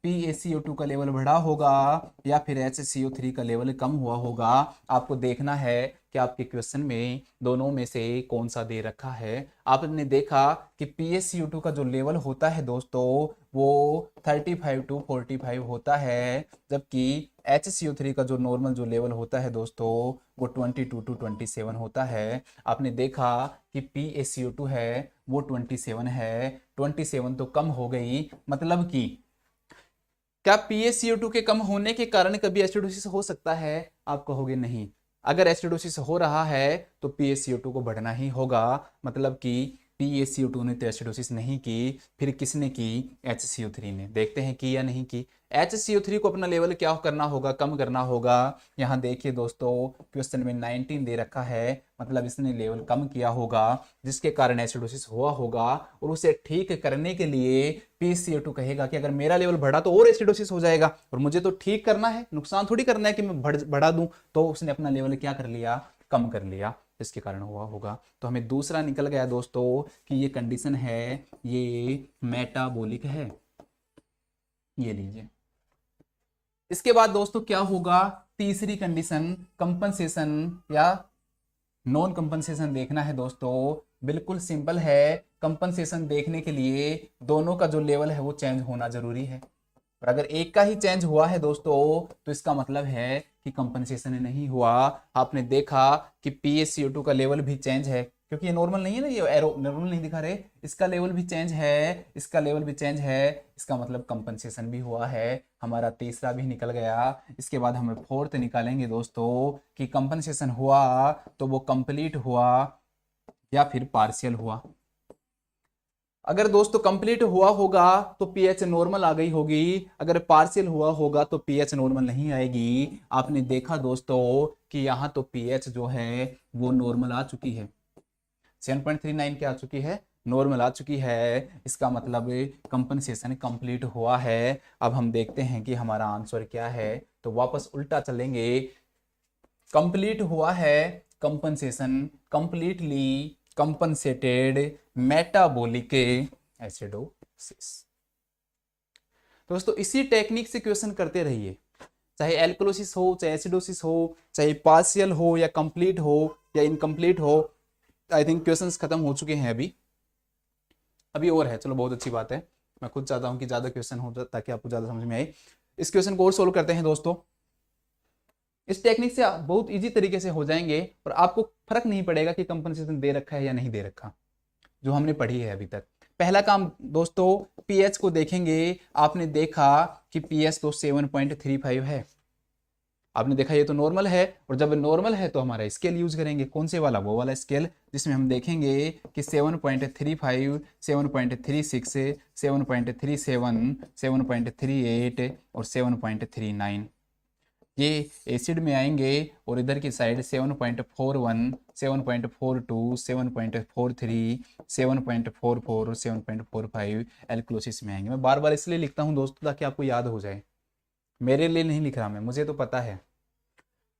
PaCO2 का लेवल बढ़ा होगा या फिर HCO3 का लेवल कम हुआ होगा। आपको देखना है कि आपके क्वेश्चन में दोनों में से कौन सा दे रखा है। आपने देखा कि PaCO2 का जो लेवल होता है दोस्तों वो 35 to 45 होता है, जबकि HCO3 का जो नॉर्मल जो लेवल होता है दोस्तों वो 22 to 27 होता है। आपने देखा कि PaCO2 है वो 27 है, 27 तो कम हो गई, मतलब कि क्या PaCO2 के कम होने के कारण कभी एसिडोसिस हो सकता है? आप कहोगे नहीं। अगर एसिडोसिस हो रहा है तो PaCO2 को बढ़ना ही होगा, मतलब कि PaCO2 ने तो एसिडोसिस नहीं की, फिर किसने की? HCO3 ने। देखते हैं की या नहीं की। HCO3 को अपना लेवल क्या करना होगा? कम करना होगा। यहाँ देखिए दोस्तों क्वेश्चन में 19 दे रखा है, मतलब इसने लेवल कम किया होगा जिसके कारण एसिडोसिस हुआ होगा, और उसे ठीक करने के लिए PaCO2 कहेगा कि अगर मेरा लेवल बढ़ा तो और एसिडोसिस हो जाएगा और मुझे तो ठीक करना है, नुकसान थोड़ी करना है कि मैं बढ़ा दूं। तो उसने अपना लेवल क्या कर लिया? कम कर लिया, जिसके कारण हुआ होगा। तो हमें दूसरा निकल गया दोस्तों कि ये कंडीशन है, ये मेटाबॉलिक है। ये लीजिए। इसके बाद दोस्तों क्या होगा? तीसरी कंडीशन कंपनसेशन या नॉन कंपनसेशन देखना है दोस्तों। बिल्कुल सिंपल है, कंपनसेशन देखने के लिए दोनों का जो लेवल है वो चेंज होना जरूरी है, और अगर एक का ही चेंज हुआ है दोस्तों तो इसका मतलब है कि कंपनसेशन नहीं हुआ। आपने देखा कि PaCO2 का लेवल भी चेंज है, क्योंकि ये नॉर्मल नहीं है ना, ये एरो नॉर्मल नहीं दिखा रहे, इसका लेवल भी चेंज है, इसका लेवल भी चेंज है, इसका मतलब कंपनसेशन भी हुआ है। हमारा तीसरा भी निकल गया। इसके बाद हमें फोर्थ निकालेंगे दोस्तों कि कंपनसेशन हुआ तो वो कंप्लीट हुआ या फिर पार्शियल हुआ। अगर दोस्तों कंप्लीट हुआ होगा तो पीएच नॉर्मल आ गई होगी, अगर पार्शियल हुआ होगा तो पीएच नॉर्मल नहीं आएगी। आपने देखा दोस्तों कि यहाँ तो पीएच जो है वो नॉर्मल आ चुकी है, 7.39 क्या आ चुकी है? नॉर्मल आ चुकी है, इसका मतलब कंपनसेशन कंप्लीट हुआ है। अब हम देखते हैं कि हमारा आंसर क्या है, तो वापस उल्टा चलेंगे। कंप्लीट हुआ है compensation, completely compensated metabolic acidosis. दोस्तों इसी टेक्निक से क्वेश्चन करते रहिए, चाहे एल्कलोसिस हो, चाहे एसिडोसिस हो, चाहे पार्शियल हो या कंप्लीट हो या इनकम्प्लीट हो। आई थिंक क्वेश्चंस खत्म हो चुके हैं अभी और है, चलो बहुत अच्छी बात है। मैं खुद चाहता हूं कि ज्यादा क्वेश्चन हो ताकि आपको ज्यादा समझ में आए। इस क्वेश्चन को और सोल्व करते हैं दोस्तों। इस टेक्निक से बहुत इजी तरीके से हो जाएंगे और आपको फर्क नहीं पड़ेगा कि कंपनसेशन दे रखा है या नहीं दे रखा, जो हमने पढ़ी है अभी तक। पहला काम दोस्तों, पीएच को देखेंगे। आपने देखा कि पीएच तो 7.35 है, आपने देखा ये तो नॉर्मल है, और जब नॉर्मल है तो हमारा स्केल यूज करेंगे। कौन से वाला? वो वाला स्केल जिसमें हम देखेंगे कि 7.35, 7.36, 7.37, 7.38 और 7.39 ये एसिड में आएंगे, और इधर की साइड 7.41, 7.42, 7.43, 7.44 और 7.45 एल्कलोसिस में आएंगे। मैं बार बार इसलिए लिखता हूं दोस्तों ताकि आपको याद हो जाए, मेरे लिए नहीं लिख रहा मैं, मुझे तो पता है।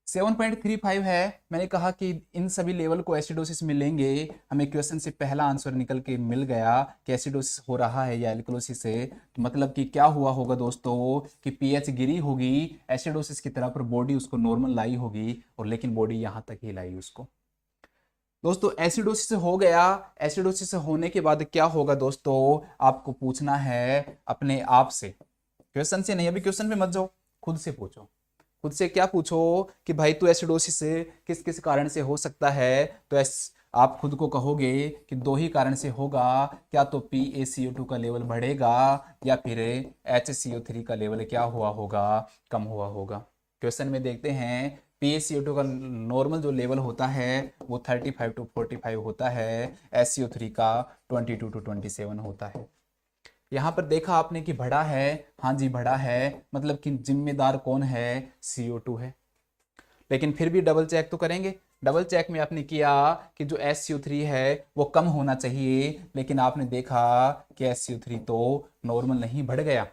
7.35 है। मैंने कहा कि इन सभी लेवल को एसिडोसिस में लेंगे। हमें क्वेश्चन से पहला आंसर निकल के मिल गया कि एसिडोसिस हो रहा है या एल्कलोसिस से। तो मतलब कि क्या हुआ होगा दोस्तों कि पीएच गिरी होगी एसिडोसिस की तरफ, पर बॉडी उसको नॉर्मल लाई होगी, और लेकिन बॉडी यहां तक ही लाई उसको। दोस्तों एसिडोसिस हो गया। एसिडोसिस होने के बाद क्या होगा दोस्तों, आपको पूछना है अपने आप से, क्वेश्चन से नहीं। अभी क्वेश्चन पे मत जाओ, खुद से पूछो। खुद से क्या पूछो कि भाई तू एसिडोसिस से किस किस कारण से हो सकता है, तो आप खुद को कहोगे कि दो ही कारण से होगा, क्या तो PaCO2 का लेवल बढ़ेगा या फिर HCO3 का लेवल क्या हुआ होगा, कम हुआ होगा। क्वेश्चन में देखते हैं PaCO2 का नॉर्मल जो लेवल होता है वो 35 to 45 होता है, SCO3 का 22 to 27 होता है। यहाँ पर देखा आपने कि बढ़ा है, हाँ जी बढ़ा है, मतलब कि जिम्मेदार कौन है? CO2 है। लेकिन फिर भी डबल चेक तो करेंगे। डबल चेक में आपने किया कि जो SCO3 है वो कम होना चाहिए, लेकिन आपने देखा कि SCO3 तो नॉर्मल नहीं, बढ़ गया।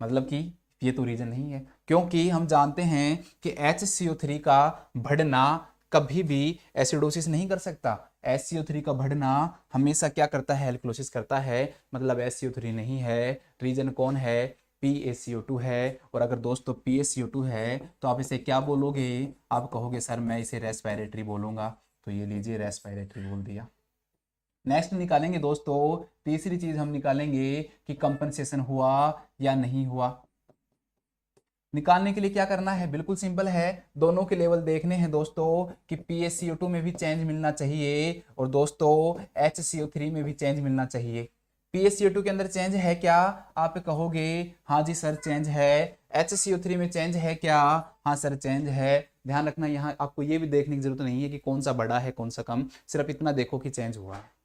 मतलब कि ये तो रीजन नहीं है, क्योंकि हम जानते हैं कि HCO3 का बढ़ना कभी भी एसिडोसिस नहीं कर सकता। SCO3 का बढ़ना हमेशा क्या करता है? एल्कलोसिस करता है। मतलब SCO3 नहीं है, रीजन कौन है? PaCO2 है। और अगर दोस्तों PaCO2 है तो आप इसे क्या बोलोगे? आप कहोगे सर मैं इसे रेस्पिरेटरी बोलूंगा, तो ये लीजिए रेस्पिरेटरी बोल दिया। नेक्स्ट निकालेंगे दोस्तों, तीसरी चीज हम निकालेंगे कि कंपनसेशन हुआ या नहीं हुआ। निकालने के लिए क्या करना है? बिल्कुल सिंपल है, दोनों के लेवल देखने हैं दोस्तों कि PaCO2 में भी चेंज मिलना चाहिए और दोस्तों HCO3 में भी चेंज मिलना चाहिए। PaCO2 के अंदर चेंज है क्या? आप कहोगे हाँ जी सर चेंज है। HCO3 में चेंज है क्या? हाँ सर चेंज है। ध्यान रखना यहाँ आपको ये भी देखने की जरूरत नहीं है कि कौन सा बड़ा है कौन सा कम, सिर्फ इतना देखो कि चेंज हुआ है।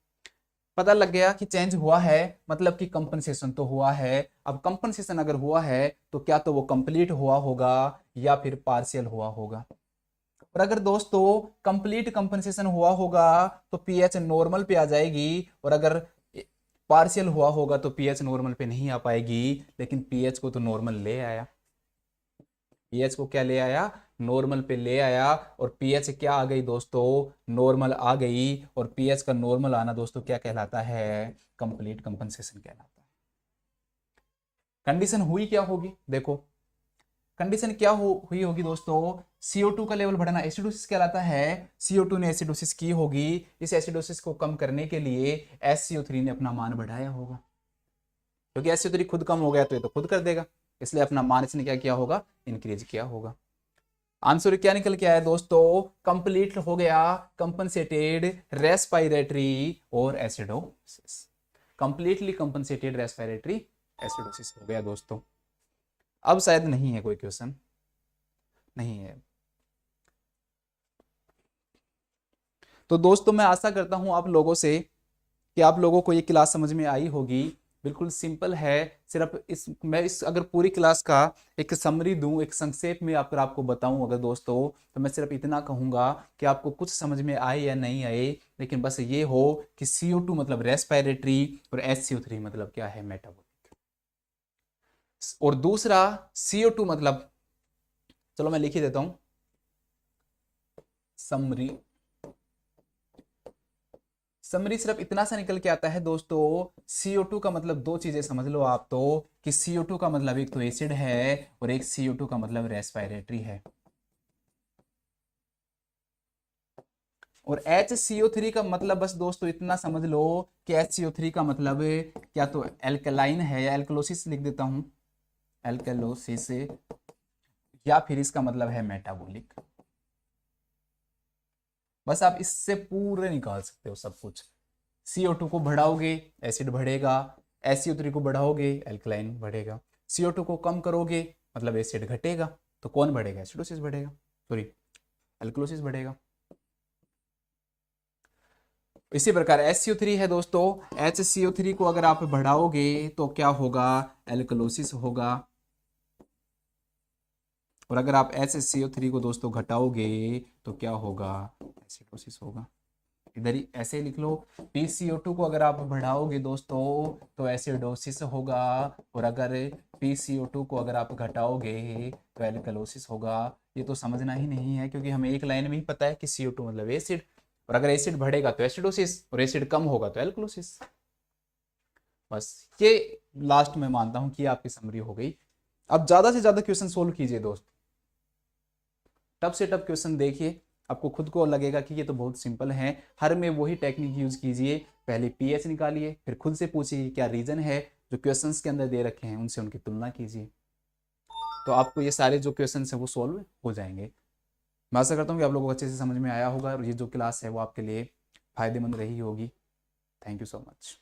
पता लग गया कि चेंज हुआ है, मतलब कि कंपनसेशन तो हुआ है। अब कंपनसेशन अगर हुआ है तो क्या तो वो कंप्लीट हुआ होगा या फिर पार्शियल हुआ होगा। और अगर दोस्तों कंप्लीट कंपनसेशन हुआ होगा तो पीएच नॉर्मल पे आ जाएगी, और अगर पार्शियल हुआ होगा तो पीएच नॉर्मल पे नहीं आ पाएगी। लेकिन पीएच को तो नॉर्मल ले आया, पीएच को क्या ले आया? नॉर्मल पे ले आया। और पीएच क्या आ गई दोस्तों? नॉर्मल आ गई। और पीएच का नॉर्मल आना दोस्तों क्या कहलाता है? कंप्लीट कंपनसेशन कहलाता है। कंडीशन हुई क्या होगी? देखो कंडीशन क्या हुई होगी दोस्तों, CO2 का लेवल बढ़ना एसिडोसिस कहलाता है। CO2 ने एसिडोसिस की होगी, इस एसिडोसिस को कम करने के लिए SCO3 ने अपना मान बढ़ाया होगा, क्योंकि SCO3 खुद कम हो गया तो ये तो खुद कर देगा, इसलिए अपना मान इसने क्या किया होगा? इंक्रीज किया होगा। आंसर क्या निकल के आया दोस्तों? कंप्लीट हो गया कंपनसेटेड रेस्पिरेटरी और acidosis. Completely compensated respiratory acidosis हो गया दोस्तों। अब शायद नहीं है कोई क्वेश्चन, नहीं है। तो दोस्तों मैं आशा करता हूं आप लोगों से कि आप लोगों को ये क्लास समझ में आई होगी। बिल्कुल सिंपल है। सिर्फ मैं अगर पूरी क्लास का एक समरी दूं, एक संक्षेप में अगर आपको बताऊं अगर दोस्तों, तो मैं सिर्फ इतना कहूंगा कि आपको कुछ समझ में आए या नहीं आए, लेकिन बस ये हो कि CO2 मतलब रेस्पिरेटरी और SCO3 मतलब क्या है, मेटाबॉलिक। और दूसरा CO2 मतलब, चलो मैं लिख ही देता हूं, समरी। समरी सिर्फ इतना सा निकल के आता है दोस्तों, CO2 का मतलब दो चीजें समझ लो आप तो, कि CO2 का मतलब एक तो एसिड है और एक CO2 का मतलब रेस्पिरेटरी है। और HCO3 का मतलब बस दोस्तों इतना समझ लो कि HCO3 का मतलब क्या तो एल्कलाइन है, या एल्कलोसिस लिख देता हूं, एल्कलोसिस, या फिर इसका मतलब है मेटाबॉलिक। बस आप इससे पूरे निकाल सकते हो सब कुछ। CO2 को बढ़ाओगे एसिड बढ़ेगा, SCO3 को बढ़ाओगे एल्कलाइन बढ़ेगा, CO2 को कम करोगे मतलब एसिड घटेगा, तो कौन बढ़ेगा, एसिडोसिस बढ़ेगा, सॉरी एल्कलोसिस बढ़ेगा। इसी प्रकार SCO3 है दोस्तों, HCO3 को अगर आप बढ़ाओगे तो क्या होगा, एल्कलोसिस होगा। और अगर आप HCO3 को दोस्तों घटाओगे तो क्या होगा, एसिडोसिस होगा। इधर ही ऐसे लिख लो, PCO2 को अगर आप बढ़ाओगे दोस्तों तो एसिडोसिस होगा, और अगर PCO2 को अगर आप घटाओगे तो एल्कलोसिस होगा। ये तो समझना ही नहीं है, क्योंकि हमें एक लाइन में ही पता है कि CO2 मतलब एसिड, और अगर एसिड बढ़ेगा तो एसिडोसिस, और एसिड कम होगा तो एल्कलोसिस। बस ये लास्ट में मानता हूं कि आपकी समरी हो गई। अब ज्यादा से ज्यादा क्वेश्चन सोल्व कीजिए दोस्त, टफ से टफ क्वेश्चन देखिए, आपको खुद को लगेगा कि ये तो बहुत सिंपल है। हर में वही टेक्निक यूज कीजिए, पहले पीएच निकालिए, फिर खुद से पूछिए क्या रीजन है, जो क्वेश्चंस के अंदर दे रखे हैं उनसे उनकी तुलना कीजिए, तो आपको ये सारे जो क्वेश्चंस हैं वो सॉल्व हो जाएंगे। मैं आशा करता हूँ कि आप लोगों को अच्छे से समझ में आया होगा, और ये जो क्लास है वो आपके लिए फायदेमंद रही होगी। Thank you so much.